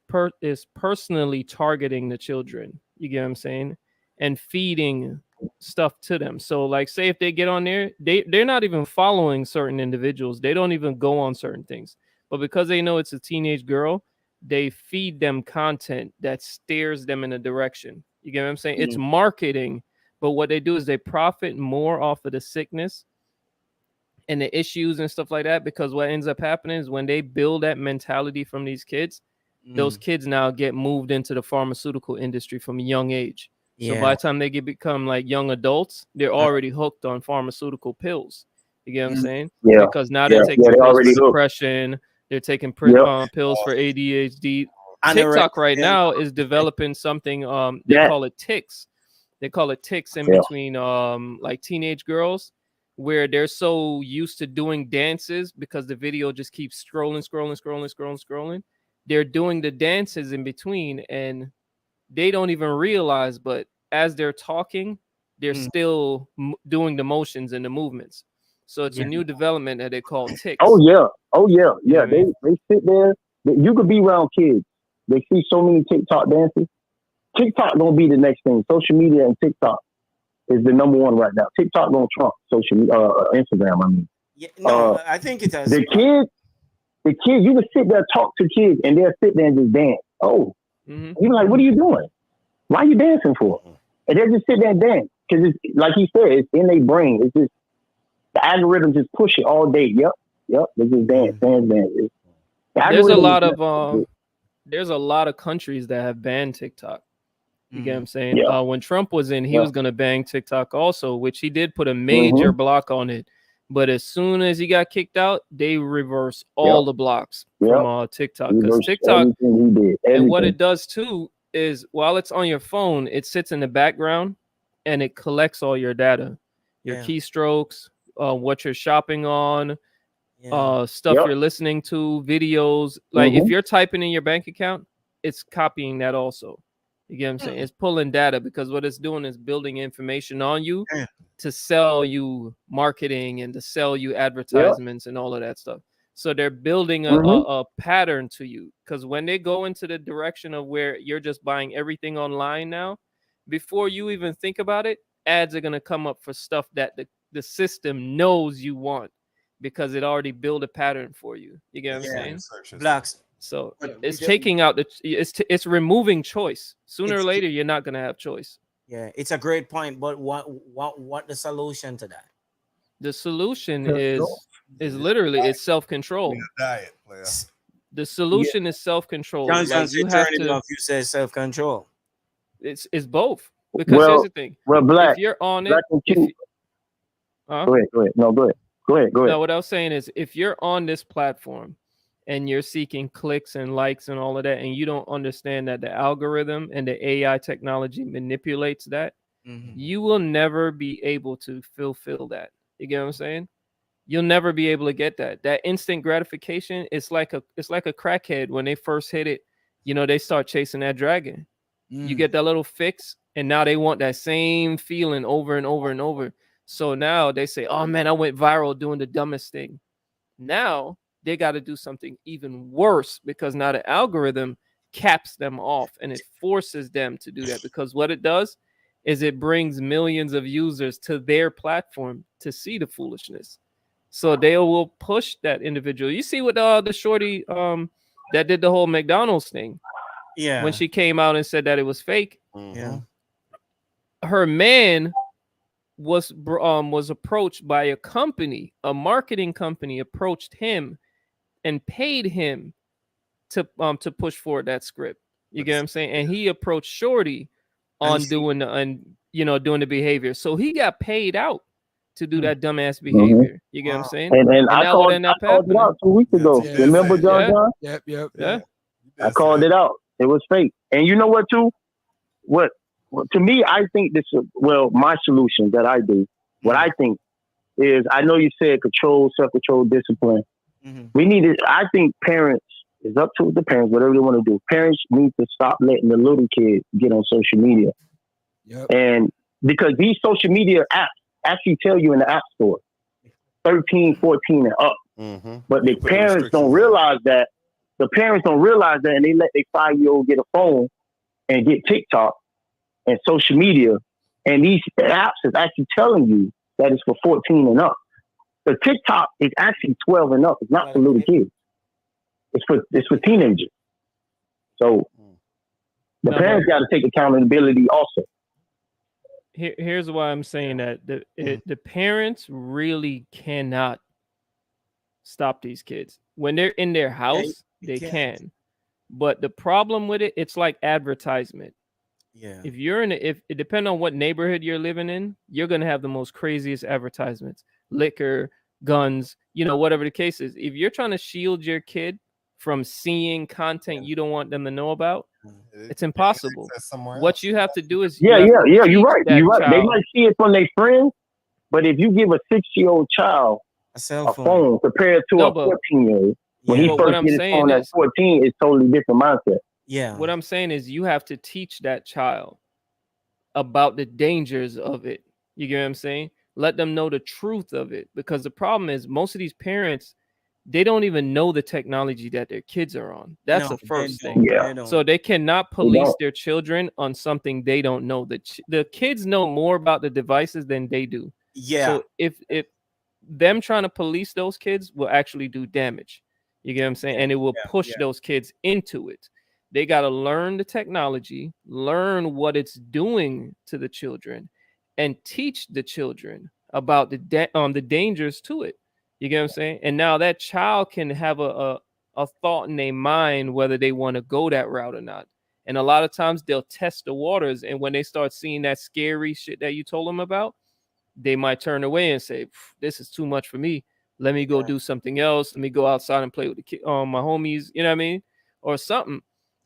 personally targeting the children. You get what I'm saying? And feeding stuff to them. So like, say if they get on there, they're not even following certain individuals. They don't even go on certain things. But because they know it's a teenage girl, they feed them content that steers them in a direction. You get what I'm saying? It's marketing, but what they do is they profit more off of the sickness and the issues and stuff like that, because what ends up happening is when they build that mentality from these kids, those kids now get moved into the pharmaceutical industry from a young age. So by the time they become like young adults, they're already hooked on pharmaceutical pills. You get what I'm saying? Yeah. Because now they're taking they're pills already for hooked. depression. They're taking pills for ADHD. TikTok right now is developing something. They call it ticks. They call it ticks in between like teenage girls, where they're so used to doing dances because the video just keeps scrolling. They're doing the dances in between, and they don't even realize, but as they're talking, they're still doing the motions and the movements. So it's a new development that they call ticks. Oh yeah. You know what I mean? They sit there. You could be around kids. They see so many TikTok dances. TikTok gonna be the next thing. Social media and TikTok is the number one right now. TikTok gonna trump Instagram. I mean, I think it has. The kids, you can sit there talk to kids and they'll sit there and just dance. Oh, you're like, what are you doing? Why are you dancing for? And they'll just sit there and dance because it's like he said, it's in their brain. It's just the algorithm just push it all day. Yep. They just dance. There's a lot of countries that have banned TikTok. You get what I'm saying? Yeah. When Trump was in, he was going to ban TikTok also, which he did put a major block on it. But as soon as he got kicked out, they reversed all the blocks from TikTok. Because TikTok, and what it does too is while it's on your phone, it sits in the background and it collects all your data, your keystrokes, what you're shopping on, stuff you're listening to, videos. Like if you're typing in your bank account, it's copying that also. You get what I'm saying? It's pulling data because what it's doing is building information on you to sell you marketing and to sell you advertisements and all of that stuff. So they're building a pattern to you, because when they go into the direction of where you're just buying everything online now, before you even think about it, ads are going to come up for stuff that the system knows you want because it already built a pattern for you. You get what I'm saying? Blacks. So it's taking out it's removing choice. Sooner or later, you're not gonna have choice. Yeah, it's a great point. But what the solution to that? The solution is literally it's self-control. Diet, player. The solution is self-control. Like you have to. You say self-control. It's both. Because here's the thing. Well, Black, if you're on Black it, go ahead. No, go ahead. No, what I was saying is, if you're on this platform and you're seeking clicks and likes and all of that, and you don't understand that the algorithm and the AI technology manipulates that, you will never be able to fulfill that. You get what I'm saying? You'll never be able to get that. That instant gratification, it's like a crackhead when they first hit it. You know, they start chasing that dragon. You get that little fix, and now they want that same feeling over and over and over. So now they say, oh man, I went viral doing the dumbest thing. Now they got to do something even worse, because now the algorithm caps them off and it forces them to do that, because what it does is it brings millions of users to their platform to see the foolishness. So they will push that individual. You see what the shorty that did the whole McDonald's thing. Yeah. When she came out and said that it was fake. Yeah. Her man was approached by a company, a marketing company approached him and paid him to push forward that script. You get what I'm saying? And he approached Shorty on doing the behavior. So he got paid out to do that dumbass behavior. You get what I'm saying? And I called it out 2 weeks ago. Remember, John? Yep. Yeah. I called it out. It was fake. And you know what, too? What to me, I think this is, my solution that I do, what I think is, I know you said control, self-control, discipline. We need it. I think parents, it's up to the parents, whatever they want to do. Parents need to stop letting the little kids get on social media. And because these social media apps actually tell you in the app store, 13, 14 and up. But the parents don't realize that. The parents don't realize that, and they let their 5-year-old get a phone and get TikTok and social media. And these apps is actually telling you that it's for 14 and up. The TikTok is actually 12 and up. It's not for little kids. It's for teenagers. So the parents got to take accountability also. Here's why I'm saying that the parents really cannot stop these kids when they're in their house. They can, but the problem with it's like advertisement. Yeah. If you're if it depends on what neighborhood you're living in, you're gonna have the most craziest advertisements, liquor, guns, whatever the case is. If you're trying to shield your kid from seeing content you don't want them to know about, it's impossible. What you have to do is you're right. They might see it from their friends, but if you give a 6-year-old child a phone compared to a 14-year-old, when he first gets his phone at 14, it's totally different mindset. Yeah. What I'm saying is you have to teach that child about the dangers of it. You get what I'm saying? Let them know the truth of it, because the problem is most of these parents, they don't even know the technology that their kids are on. That's the first thing. Yeah. So they cannot police their children on something they don't know. The kids know more about the devices than they do. Yeah. So if them trying to police those kids will actually do damage. You get what I'm saying? And it will push those kids into it. They got to learn the technology, learn what it's doing to the children, and teach the children about the dangers to it. You get what I'm saying? And now that child can have a thought in their mind whether they want to go that route or not. And a lot of times they'll test the waters. And when they start seeing that scary shit that you told them about, they might turn away and say, this is too much for me. Let me go do something else. Let me go outside and play with my homies, you know what I mean? Or something.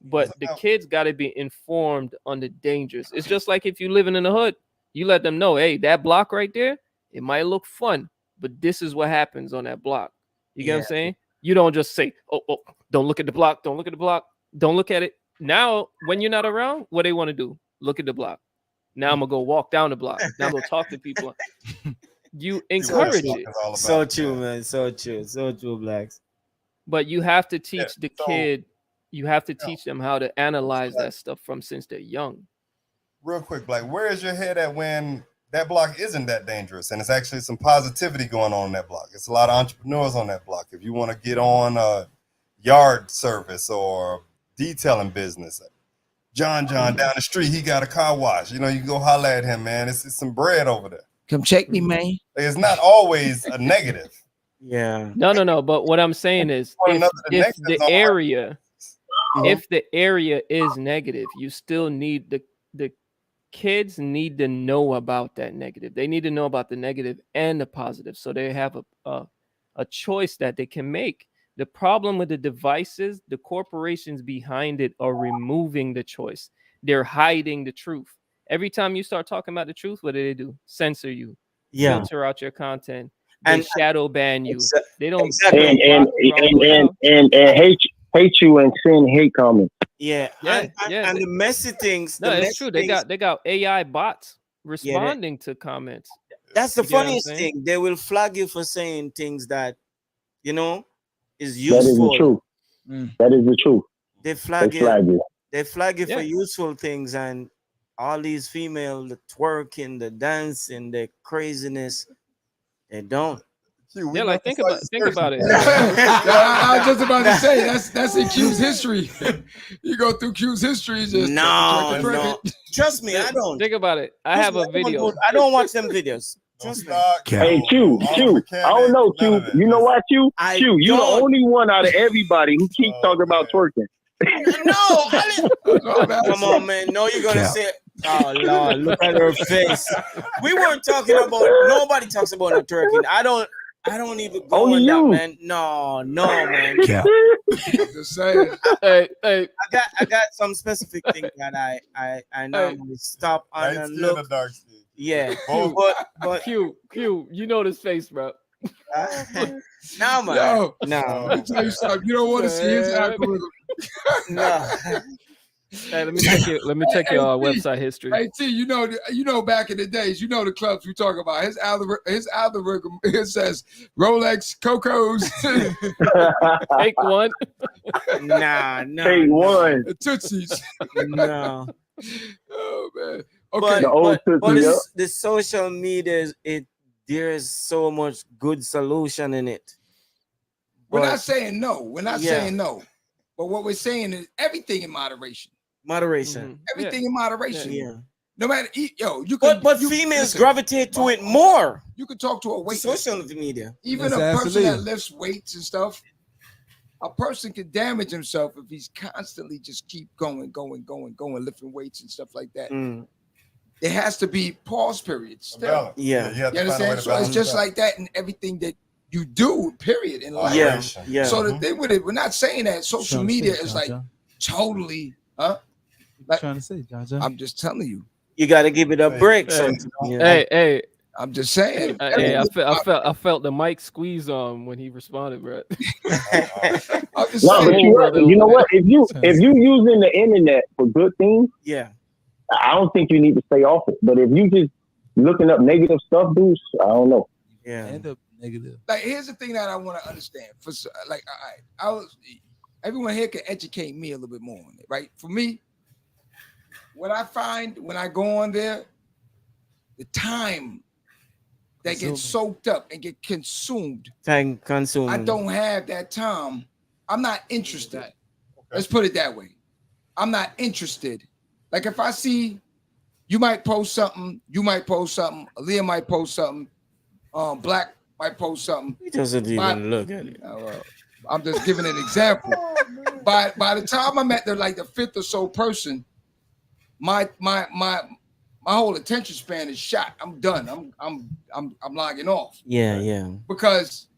But the kids got to be informed on the dangers. It's just like if you're living in the hood, you let them know, hey, that block right there, it might look fun, but this is what happens on that block. You get what I'm saying? You don't just say, oh, don't look at the block. Don't look at the block. Don't look at it. Now, when you're not around, what they want to do? Look at the block. Now I'm going to go walk down the block. Now I'm going to talk to people. You encourage it. So true, man. So true. So true, Blacks. But you have to teach the kid. You have to teach them how to analyze that stuff since they're young. Real quick, Black, where is your head at when that block isn't that dangerous and it's actually some positivity going on in that block? It's a lot of entrepreneurs on that block. If you want to get on a yard service or detailing business, John down the street, he got a car wash. You can go holler at him, man. It's some bread over there. Come check me, man. It's not always a negative. Yeah. No. But what I'm saying is, if the area is negative, you still need the kids need to know about that negative. They need to know about the negative and the positive, so they have a choice that they can make. The problem with the devices, the corporations behind it are removing the choice. They're hiding the truth. Every time you start talking about the truth, what do? Censor you, filter out your content, and shadow ban you. They don't and hate you and send hate comments. And the messy things. No, it's true. They got AI bots responding to comments. That's the funniest thing. They will flag you for saying things that is useful. That is the truth. That is the truth. They flag you. They flag you for useful things, and all these female, the twerking, the dancing, the craziness, they don't. Yeah, like think about it. I was just about to say that's in Q's history. You go through Q's history. No. Trust me, I don't. Think about it. I have a video. I don't watch them videos. Trust me. Hey Q. I don't know Q. You know what Q? Q, you're the only one out of everybody who keeps talking about twerking. No, come on, man. No, you're gonna say, oh Lord, look at her face. We weren't talking about. Nobody talks about the twerking. I don't even go only on you. that, man. No, man. Yeah. Just saying. Hey. I got some specific things that I normally stop on and look. Yeah, but Q, you know this face, bro. No, man. Yo, no. let me tell you something. You don't want to see his algorithm. No. Hey, let me check your website history. Hey T, you know back in the days, you know the clubs we talk about. His algorithm it says Rolex, Cocos, Take one. Nah, Take one. Tootsies. no. Oh man. Okay. But the social media, there's so much good solution in it. We're not saying no. We're not saying no. But what we're saying is everything in moderation. Moderation. Everything in moderation. Yeah. No matter, you can. But females gravitate to it more. You can talk to a weight. Social media. Even a person that lifts weights and stuff, a person can damage himself if he's constantly just keep going, lifting weights and stuff like that. There has to be pause periods. Still. Yeah. You understand? So it's just like that in everything that you do, period, in life. Yeah. So the thing with it, we're not saying that social media is like totally, like, trying to say, John? I'm just telling you. You got to give it a break. Hey. I'm just saying. Hey, I felt the mic squeeze on when he responded, bro. I'm just no, saying. but you know what? If you using the internet for good things, I don't think you need to stay off it. But if you just looking up negative stuff, dudes, I don't know. End up negative. Like, here's the thing that I want to understand. For like, everyone here can educate me a little bit more on it, right? For me, what I find when I go on there, the time that gets soaked up and get consumed. Time consumed. I don't have that time. I'm not interested. Let's put it that way. I'm not interested. Like, if I see you might post something, Aaliyah might post something, Black might post something. He doesn't even look at it. I'm just giving an example. By the time I'm at the fifth or so person, my whole attention span is shot. I'm done. I'm logging off. Yeah. Because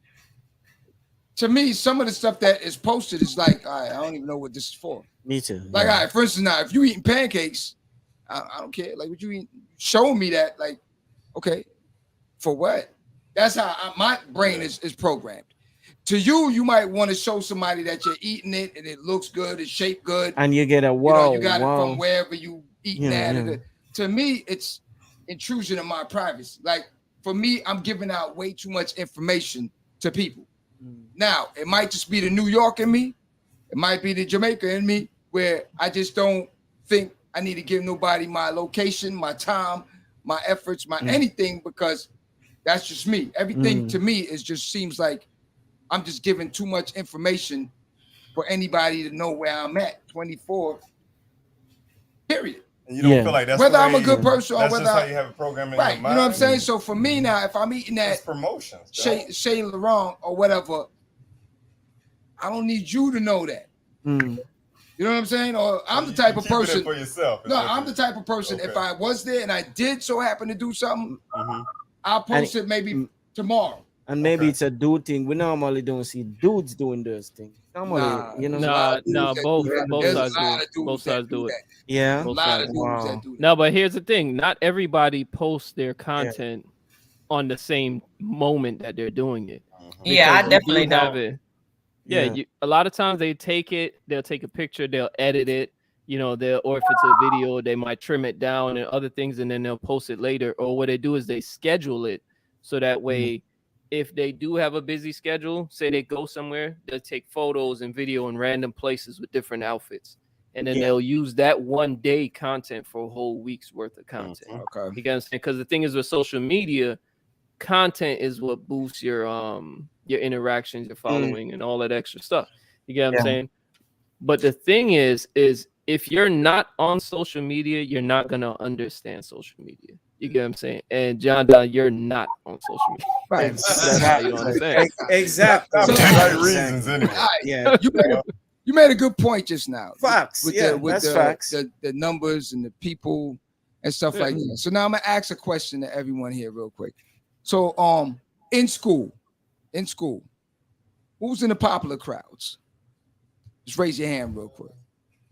to me, some of the stuff that is posted is like, all right, I don't even know what this is for. Me too. Like, all right, for instance, now if you eating pancakes, I don't care. Like, what you eat, showing me that, like, okay, for what? That's how my brain is programmed. To you, you might want to show somebody that you're eating it and it looks good, it's shaped good, and you get a wow. You got it from wherever you eating at. To me, it's intrusion in my privacy. Like, for me, I'm giving out way too much information to people. Now, it might just be the New York in me. It might be the Jamaica in me, where I just don't think I need to give nobody my location, my time, my efforts, my anything, because that's just me. Everything to me just seems like I'm just giving too much information for anybody to know where I'm at. 24. Period. And you don't feel like that's whether I'm a good person or that's whether just how you have a program in right. your mind. You know what I'm saying? So for me now, if I'm eating that promotions, Chez Laurent or whatever, I don't need you to know that. You know what I'm saying? Or I'm the type of person for yourself. No, I'm the type of person. If I was there and I did so happen to do something, I'll post it maybe tomorrow. And maybe it's a dude thing. We normally don't see dudes doing those things. Normally, you know. Both sides do it. Yeah. Both sides. No, but here's the thing: not everybody posts their content on the same moment that they're doing it. Yeah, I definitely have don't. it. Yeah, a lot of times they'll take a picture, they'll edit it, or if it's a video, they might trim it down and other things, and then they'll post it later. Or what they do is they schedule it so that way, if they do have a busy schedule, say they go somewhere, they'll take photos and video in random places with different outfits. And then they'll use that one day content for a whole week's worth of content. Okay. You can understand? Because the thing is with social media, content is what boosts your interactions, your following, and all that extra stuff. You get what I'm saying? But the thing is if you're not on social media, you're not gonna understand social media. You get what I'm saying? And John, you're not on social media. Right. That's how you understand. Exactly. For the right reasons, anyway. Yeah. You made a good point just now. Facts. With Facts. The numbers and the people and stuff like that. So now I'm gonna ask a question to everyone here real quick. So in school, who's in the popular crowds? Just raise your hand real quick.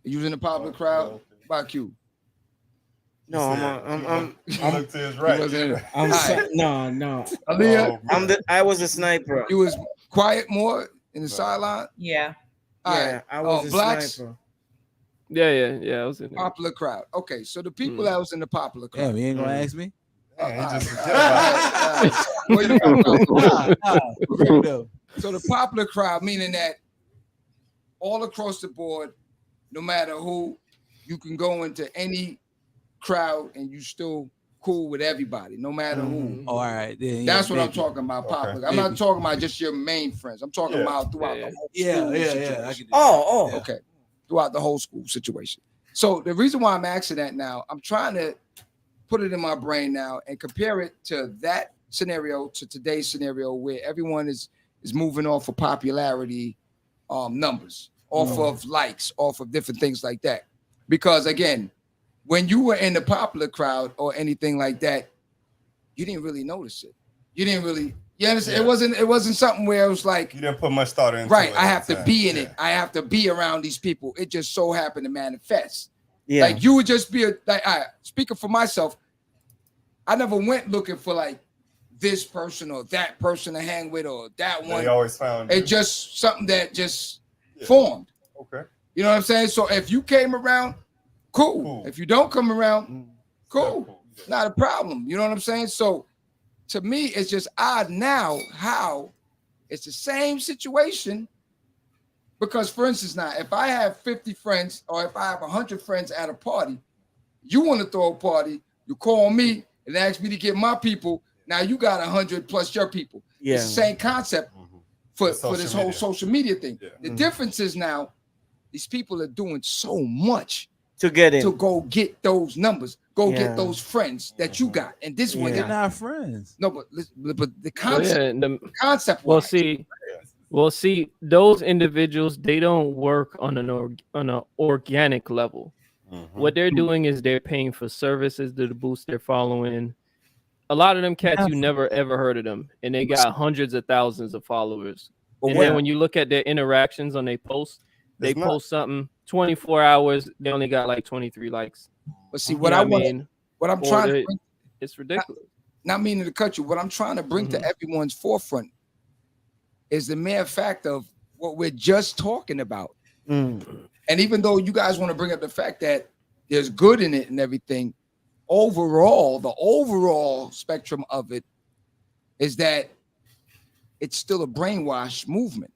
You was in the popular crowd? By Q. No, I'm look to his right. No. Aaliyah, I was a sniper. you was quiet more in the sideline? Yeah. All right. I was a Blacks? sniper. Yeah. I was in there. Popular crowd. Okay, so the people that was in the popular crowd. Damn, you ain't gonna ask me? So the popular crowd, meaning that all across the board, no matter who, you can go into any crowd and you still cool with everybody, no matter who. Oh, all right. Then, That's what I'm talking about, popular. I'm not talking about just your main friends. I'm talking about throughout the whole school situation. Okay. Throughout the whole school situation. So the reason why I'm asking that now, I'm trying to put it in my brain now and compare it to that scenario to today's scenario where everyone is moving off of popularity numbers, off of likes, off of different things like that. Because again, when you were in the popular crowd or anything like that, you didn't really notice it. You didn't really, you understand? It wasn't something where it was like, you didn't put much thought into it. Right, I have to be in it. I have to be around these people. It just so happened to manifest. Yeah. Like you would just be speaking for myself, I never went looking for like this person or that person to hang with or that one. They always found it. Just something that just formed. Okay. You know what I'm saying? So if you came around, cool. If you don't come around, cool. Not a problem. You know what I'm saying? So to me, it's just odd now how it's the same situation. Because for instance, now, if I have 50 friends or if I have 100 friends at a party, you want to throw a party, you call me and ask me to get my people. Now you got 100 plus your people. Yeah. It's the same concept for this whole media. social media thing. Yeah. The difference is now these people are doing so much to get in, to go get those numbers, get those friends that you got. And this one, they're not friends. No, but the concept, the concept. Well, see, those individuals, they don't work on an organic level. What they're doing is they're paying for services to boost their following. A lot of them cats, you never ever heard of them, and they got hundreds of thousands of followers. And then when you look at their interactions on their posts, they post something 24 hours, they only got like 23 likes. But see, what I'm trying to bring, it's ridiculous. Not meaning to cut you. What I'm trying to bring to everyone's forefront is the mere fact of what we're just talking about. And even though you guys want to bring up the fact that there's good in it and everything, overall, the overall spectrum of it is that it's still a brainwash movement.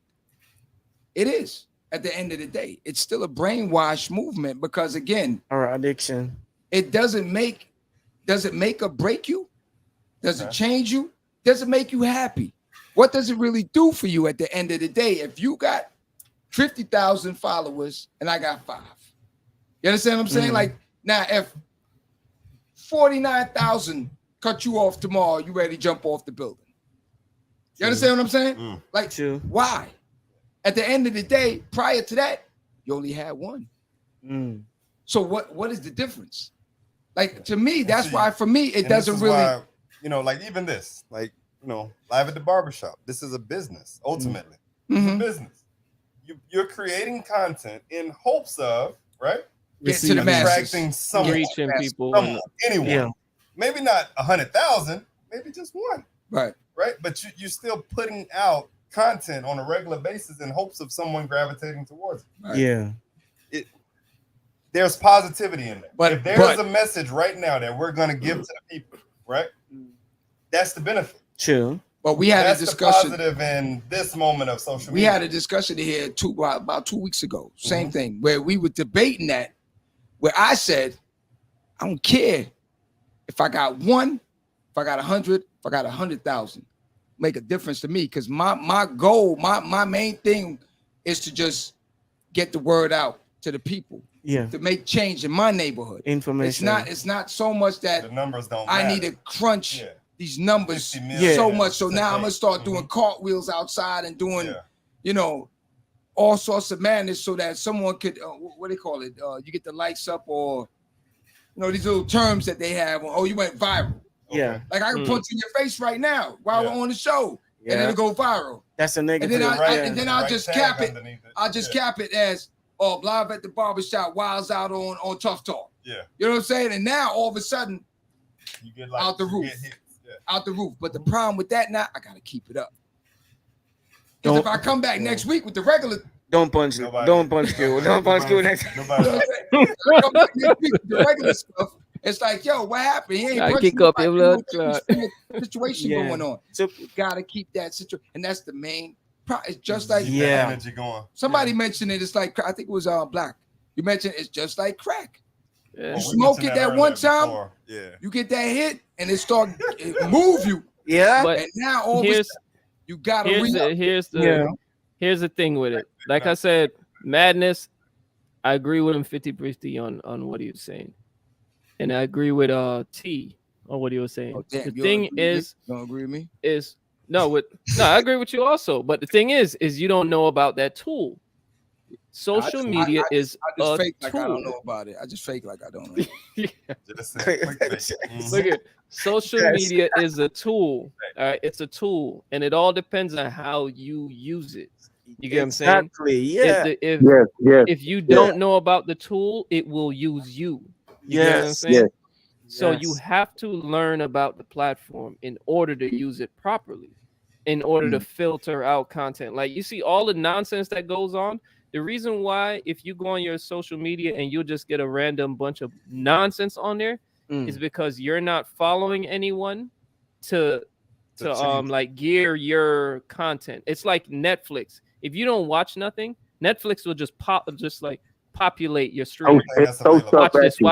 It is. At the end of the day, it's still a brainwash movement because again, our addiction. It does it make or break you? Does it change you? Does it make you happy? What does it really do for you at the end of the day? If you got 50,000 followers and I got 5, you understand what I'm saying? Like now, if 49,000 cut you off tomorrow, you ready to jump off the building? You understand what I'm saying? Like, why? At the end of the day, prior to that, you only had 1. So what is the difference? Like to me, that's why for me it doesn't really. Why, like even this, like live at the barbershop. This is a business. Ultimately, it's a business. You're creating content in hopes of get to the masses, attracting someone, reaching people, anyone. Yeah. Maybe not 100,000, maybe just 1. Right. But you're still putting out content on a regular basis in hopes of someone gravitating towards it. Right. Yeah. There's positivity in there. But if there's a message right now that we're going to give to the people, that's the benefit. True. But we had a discussion. The positive in this moment of social media. We had a discussion here about 2 weeks ago. Same thing where we were debating that. Where I said, I don't care if I got 1, if I got 100, if I got 100,000, make a difference to me because my goal, my main thing is to just get the word out to the people. Yeah. To make change in my neighborhood. Information. It's not so much that the numbers don't I matter. need to crunch these numbers so much. So now I'm gonna start doing cartwheels outside and doing, all sorts of madness so that someone could what do they call it? You get the likes up or these little terms that they have. Oh, you went viral. Yeah. Like I can punch in your face right now while we're on the show. And then it'll go viral. That's a negative. And then I'll just cap it. I'll just cap it as live at the barbershop, Wilds out on Tough Talk. Yeah. You know what I'm saying? And now all of a sudden, you get out the roof. Out the roof. But the problem with that now, I gotta keep it up. Because if I come back next week with the regular Don't punch. Don't punch Q. Don't punch Q next. The regular stuff. It's like, yo, what happened? He ain't I punching kick up your blood nobody. clot. Situation Yeah. going on. So You gotta keep that situation, and that's the main. It's just like Keep that energy going. somebody mentioned it. It's like I think it was Black. You mentioned it's just like crack. Yeah. You smoke it that one time, you get that hit, and it move you. Yeah. But And now all of a here's sudden, you gotta here's the thing with it. Like I said, Madness, I agree with him 50-50 on what he was saying. And I agree with T on what he was saying. Damn, the thing is, you don't agree with me? No, I agree with you also. But the thing is you don't know about that tool. Social media is I just a fake like tool. I don't know about it. I just fake like I don't know. Look at social media is a tool. All right, it's a tool, and it all depends on how you use it. You get what I'm saying? Exactly. Yeah. If you don't know about the tool, it will use you. You get what I'm saying? Yes. So you have to learn about the platform in order to use it properly, in order to filter out content. Like you see all the nonsense that goes on. The reason why, if you go on your social media and you'll just get a random bunch of nonsense on there, is because you're not following anyone to like gear your content. It's like Netflix. If you don't watch nothing, Netflix will just populate your stream. Watch this,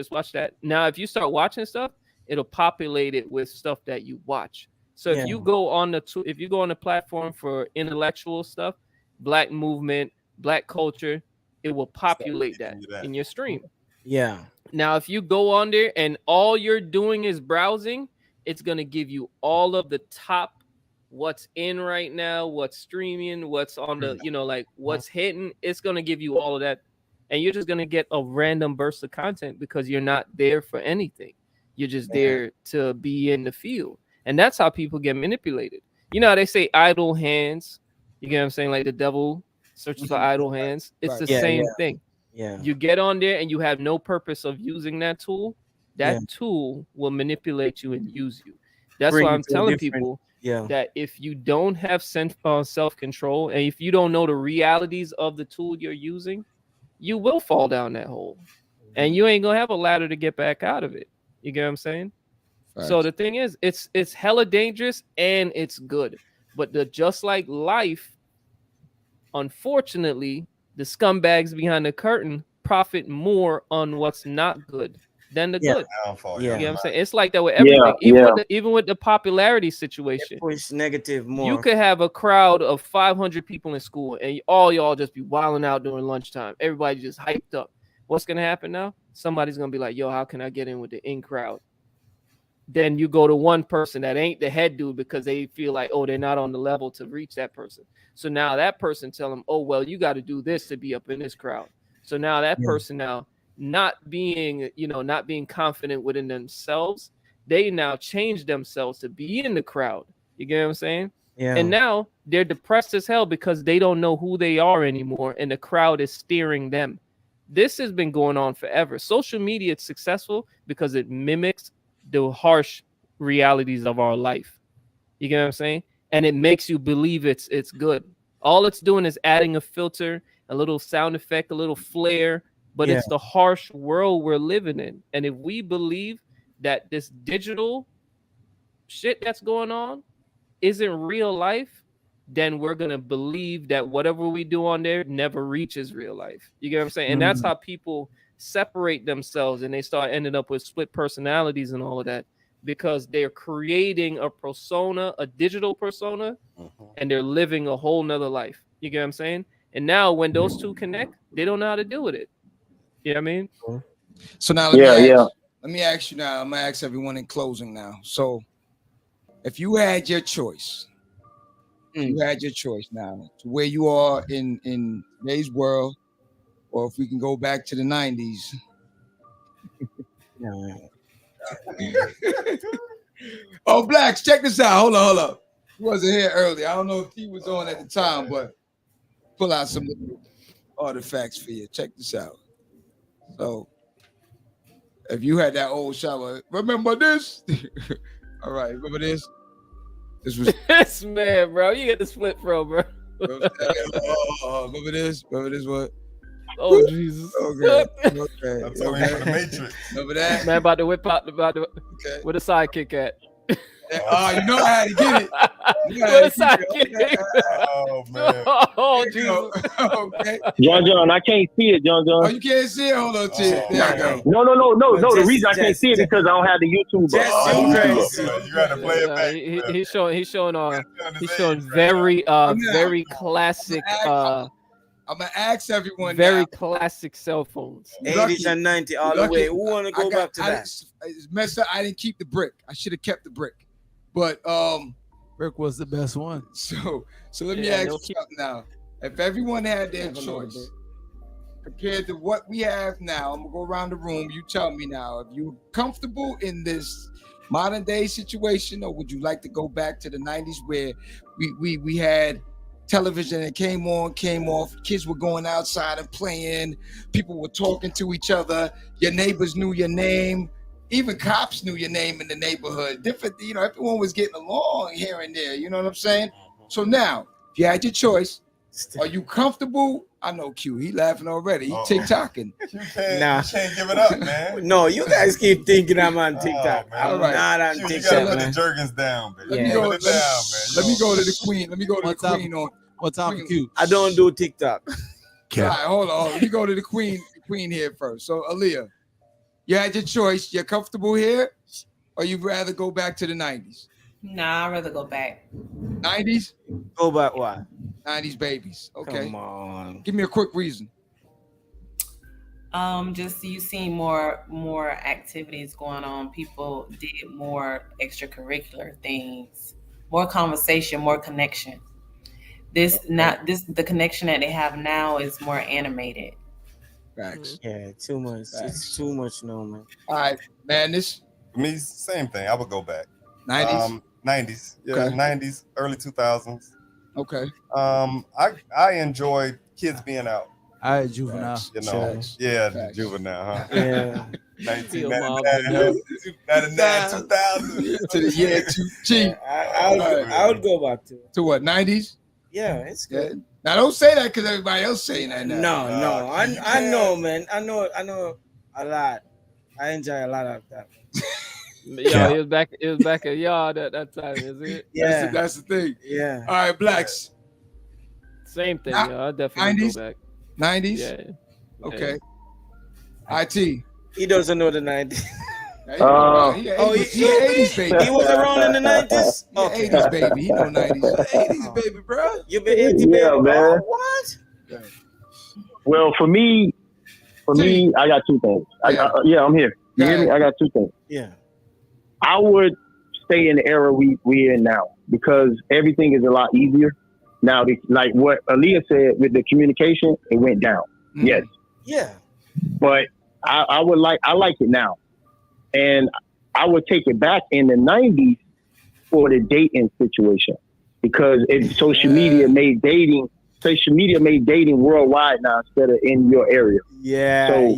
watch that. Now, if you start watching stuff, it'll populate it with stuff that you watch. So if you go on the platform for intellectual stuff, Black movement, Black culture, it will populate that in your stream. Yeah. Now, if you go on there and all you're doing is browsing, it's gonna give you all of the top, what's in right now, what's streaming, what's on the, like what's hitting. It's gonna give you all of that, and you're just gonna get a random burst of content because you're not there for anything. You're just there to be in the field, and that's how people get manipulated. You know how they say idle hands. You get what I'm saying? Like the devil searches for idle hands. It's the same thing. Yeah. You get on there and you have no purpose of using that tool. That tool will manipulate you and use you. That's why I'm telling people that if you don't have self-control and if you don't know the realities of the tool you're using, you will fall down that hole. And you ain't gonna have a ladder to get back out of it. You get what I'm saying? Right. So the thing is, it's hella dangerous and it's good. But just like life, unfortunately, the scumbags behind the curtain profit more on what's not good than the good. You know what I'm saying? It's like that with everything. Even with the popularity situation. Push negative more. You could have a crowd of 500 people in school and all y'all just be wilding out during lunchtime. Everybody just hyped up. What's going to happen now? Somebody's going to be like, yo, how can I get in with the in crowd? Then you go to one person that ain't the head dude because they feel like, oh, they're not on the level to reach that person. So now that person tell them, oh, well, you got to do this to be up in this crowd. So now that person now not being confident within themselves, they now change themselves to be in the crowd. You get what I'm saying? Yeah. And now they're depressed as hell because they don't know who they are anymore and the crowd is steering them. This has been going on forever. Social media is successful because it mimics the harsh realities of our life. You get what I'm saying? And it makes you believe it's good. All it's doing is adding a filter, a little sound effect, a little flair, but it's the harsh world we're living in. And if we believe that this digital shit that's going on isn't real life, then we're going to believe that whatever we do on there never reaches real life. You get what I'm saying? And that's how people separate themselves and they start ending up with split personalities and all of that because they're creating a persona, a digital persona, and they're living a whole nother life. You get what I'm saying? And now when those two connect, they don't know how to deal with it. You know what I mean? So now let me ask you now. I'm going to ask everyone in closing now. So if you had your choice, you had your choice now to where you are in today's world, or if we can go back to the 90s. Oh, Blacks, check this out. Hold up. He wasn't here earlier. I don't know if he was on at the time, but pull out some artifacts for you. Check this out. So, if you had that old shower, remember this? All right, remember this? This was this man, bro. You get the split pro, bro. Remember this? What? Oh Jesus. Okay. I'm talking about the Matrix. Remember that? Man, about to whip out Okay. where the sidekick at. You know I had to get it. Where the sidekick? Oh man. Oh Jesus. Okay. John, I can't see it, John. Oh, you can't see it? Hold on, T. There I go. No. The reason I can't see it is because I don't have the YouTube. You got to play it back. He's showing very classic. I'm gonna ask everyone. Very classic cell phones. 80s and 90s all the way. Who want to go back to that? It's messed up. I didn't keep the brick. I should have kept the brick. But brick was the best one. So let me ask you something now. If everyone had their choice compared to what we have now, I'm gonna go around the room. You tell me now if you're comfortable in this modern day situation, or would you like to go back to the 90s where we had television that came on, came off, kids were going outside and playing, people were talking to each other, your neighbors knew your name, even cops knew your name in the neighborhood. Different, everyone was getting along here and there, you know what I'm saying? So now, if you had your choice, are you comfortable? I know Q, he laughing already. He TikToking. You can't give it up, man. No, you guys keep thinking I'm on TikTok. I'm not on TikTok. You gotta let the Jergens down, baby. Let me go to the queen. Let me go to the queen on. What time for Q? I don't do TikTok. All right, hold on. Let me go to the queen here first. So Aaliyah, you had your choice. You're comfortable here, or you'd rather go back to the 90s? Nah, I'd rather go back. 90s? Go back why? 90s babies. Okay. Come on. Give me a quick reason. Just you see more activities going on. People did more extracurricular things, more conversation, more connection. The connection that they have now is more animated. Facts. Yeah, too much. Facts. It's too much now, man. All right, Madness. For me, same thing. I would go back. 90s? 90s. Yeah, Okay. 90s, early 2000s. Okay. I enjoyed kids being out. I had juvenile. You know, the juvenile, huh? Yeah. 1999, 2000. To the year 2G. I would go back to it. To what, 90s? Yeah, it's good. Now don't say that because everybody else saying that now. No. I know, man. I know a lot. I enjoy a lot of that. Yeah, it was back at y'all that time, is it? Yeah. That's the thing. Yeah. All right, blacks. Same thing, I definitely 90s? go back. 90s? Yeah. Okay. IT. He doesn't know the 90s. He 80s baby. He was around in the 90s. Okay. 80s baby. He know 90s. 80s baby, bro. You been 80s Yeah, baby. man. Oh, what? Well, for me, I got two things. I'm here. You hear me? I got two things. Yeah. I would stay in the era we're in now because everything is a lot easier. Now, like what Aaliyah said with the communication, it went down. Mm-hmm. Yes. Yeah. But I like it now. And I would take it back in the 90s for the dating situation because social media made dating worldwide now instead of in your area. Yeah. So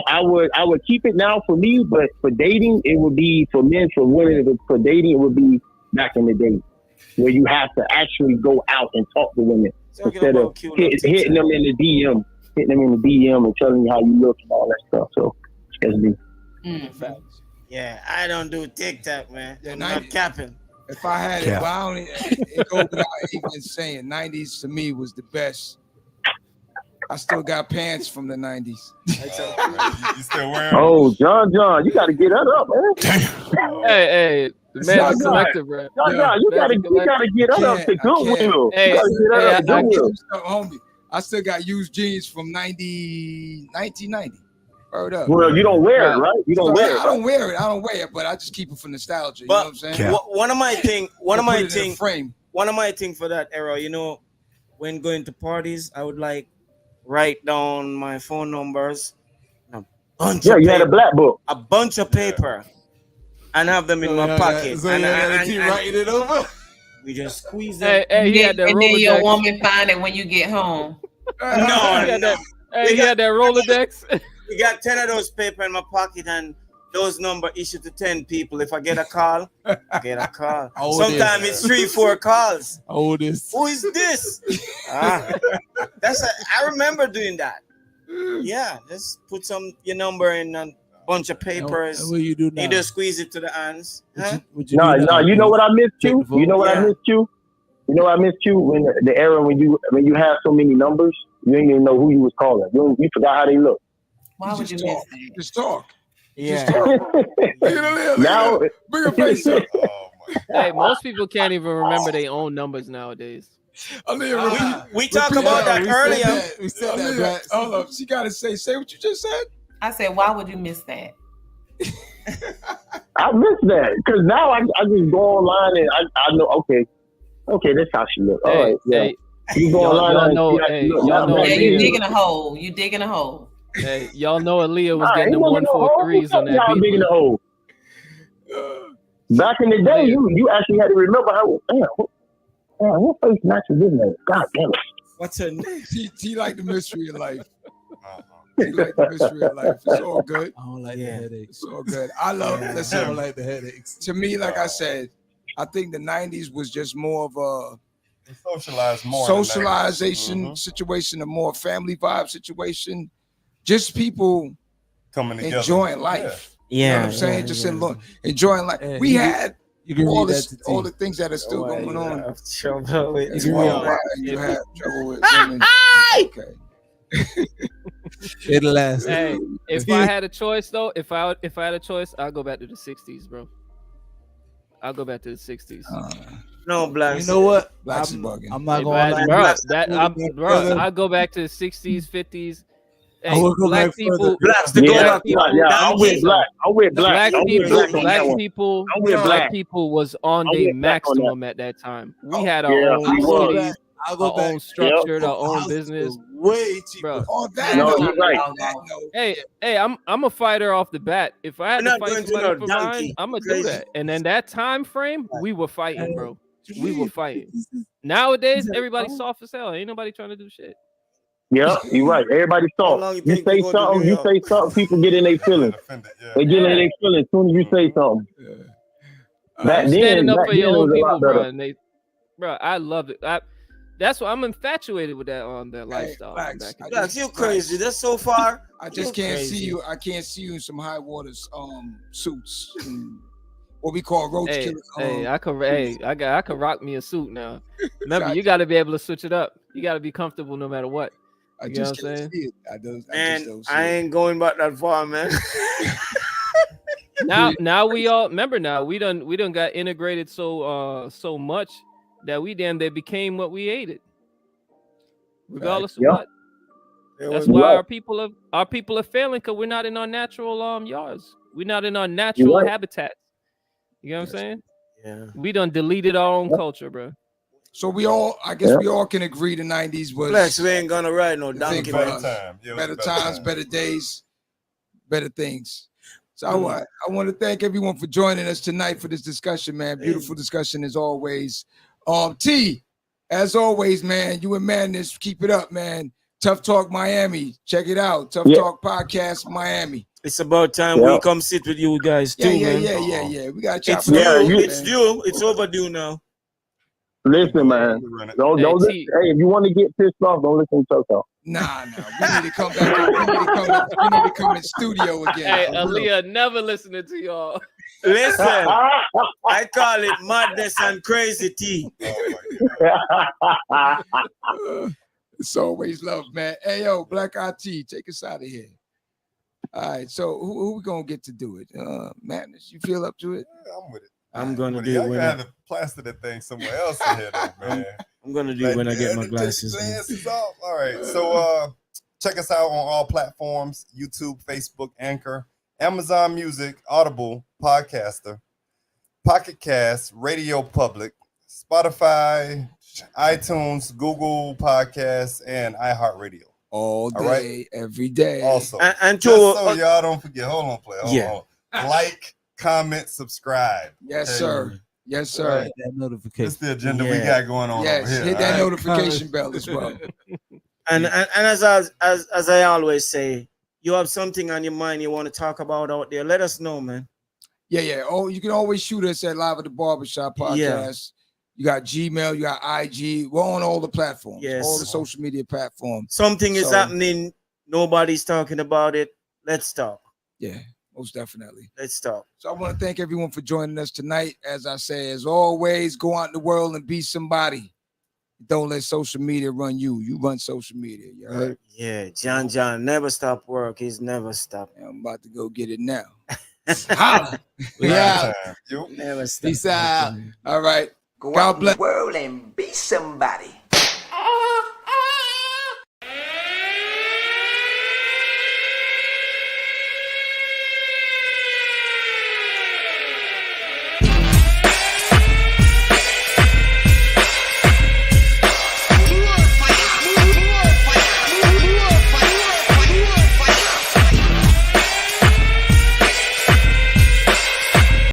I would keep it now for me, but for dating, it would be for men, for women, for dating, it would be back in the day where you have to actually go out and talk to women instead of hitting them in the DM, and telling you how you look and all that stuff. So that's me. Yeah, I don't do TikTok, man. Yeah, I'm not capping. If I had it, well, it goes without even saying. 90s to me was the best. I still got pants from the 90s. You still wearing? Oh, John, you got to get that up, man. Hey, the man is collective, bro. John, you got to get that up to Goodwill. Hey, homie, I still got used jeans from 1990. Word up. Well, you don't wear it, right? You don't wear it. I don't wear it, but I just keep it for nostalgia. You know what I'm saying? One of my thing frame for that era, when going to parties, I would like write down my phone numbers. You had a black book. A bunch of paper. And have them in my pocket. So you had to keep writing it over? We just squeeze it. And then your woman find it when you get home. No. He had that Rolodex. We got 10 of those paper in my pocket, and those number issued to 10 people. If I get a call, I get a call. Oldest. Sometimes it's 3-4 calls. Oldest. Who is this? I remember doing that. Yeah, just put your number in a bunch of papers. And what you do now? You just squeeze it to the hands. Huh? No, you know what I missed you? You know what I missed you? You know what I missed you? When the era when you have so many numbers, you didn't even know who you was calling. You forgot how they look. Why would you miss that? Just talk. Yeah. Now, bring a face up. Hey, most people can't even remember their own numbers nowadays. We talked about that earlier. We said that. Hold up. She got to say what you just said. I said, why would you miss that? I missed that because now I just go online and I know. Okay, that's how she looks. All right, yeah. You go online. You digging a hole. You digging a hole. Hey, y'all know Aaliyah was getting them 143s on that y'all beat. digging a hole. Back in the day, you actually had to remember how. What face matches this name? God damn it! What's her name? She like the mystery of life. She like the mystery of life. It's all good. I don't like the headaches. It's all good. I love. I Listen, don't like the headaches. to me, like I said, I think the '90s was just more of a socialization situation, a more family vibe situation. Just people coming together, enjoying life. Yeah, you know what I'm saying? Just enjoying life. We had all the things that are still going on. You have trouble with women. Okay. It'll last. Hey, if I had a choice though, if I had a choice, I'll go back to the 60s, bro. I'll go back to the 60s. No, Blacks. You know what? Blacks is bugging. I'm not going to bro. I'll go back to the 60s, 50s. Hey, black people, Blacks. I'm with black. I'm with black. Black people was on their maximum at that time. We had our own cities, our own structure, our own business. Way cheaper. On that you're right. Hey, I'm a fighter off the bat. If I had to fight somebody for mine, donkey. I'm gonna do that. And in that time frame, we were fighting, bro. We were fighting. Nowadays, everybody's soft as hell. Ain't nobody trying to do shit. Yeah, you're right. Everybody soft. You say something, people get in their feelings. They get in their feelings as soon as you say something. Standing up for your own people, bro. I love it. That's why I'm infatuated with that that lifestyle. Blacks, you crazy. That's so far. I just can't see you. I can't see you in some high waters suits. What we call roach killers. I could rock me a suit now. Remember, you got to be able to switch it up. You got to be comfortable no matter what. I just can't see it. I ain't going back that far, man. now we all remember. Now we done got integrated so much that we they became what we hated, regardless of what. That's why our people are failing because we're not in our natural yards. We're not in our natural habitats. You know what I'm saying? Yeah. We done deleted our own culture, bro. So we all can agree the '90s was. Blacks, we ain't gonna ride no donkey. Better times, better days, better things. So I want to thank everyone for joining us tonight for this discussion, man. Beautiful discussion as always. T, as always, man, you and Madness, keep it up, man. Tough Talk Miami, check it out. Tough Talk Podcast Miami. It's about time we come sit with you guys too, man. Yeah. We got to chop It's due. It's overdue now. Listen, man. Don't listen. Hey, if you want to get pissed off, don't listen to Tough Talk. Nah. We need to come back. We need to come in studio again. Hey, Aaliyah, never listening to y'all. Listen, I call it madness and crazy T. It's always love, man. Hey, yo, Black IT, take us out of here. All right, so who we gonna get to do it? Madness, you feel up to it? Yeah, I'm with it. I'm gonna do it. When I have to plaster that thing somewhere else in here, though, man. I'm gonna do it when I get my glasses. Glasses off. All right, so check us out on all platforms: YouTube, Facebook, Anchor, Amazon Music, Audible, Podcaster, Pocket Cast, Radio Public, Spotify, iTunes, Google Podcasts, and iHeartRadio. All day, every day. Also, and so y'all don't forget. Hold on, play. Hold on. Like, comment, subscribe. Yes, sir. Yes, sir. Right, that notification. That's the agenda we got going on over here. Hit that notification bell as well. And as I always say, you have something on your mind you want to talk about out there, let us know, man. Yeah. Oh, you can always shoot us at Live at the Barbershop Podcast. Yeah. You got Gmail, you got IG. We're on all the platforms, Yes. all the social media platforms. Something is So- happening. Nobody's talking about it. Let's talk. Yeah, most definitely. Let's talk. So I want to thank everyone for joining us tonight. As I say, as always, go out in the world and be somebody. Don't let social media run you. You run social media. You heard? Yeah, John never stop work. He's never stopped. I'm about to go get it now. Holla. Yeah. You. Never stop. Peace out. All right. Go God out in bless. the world and be somebody.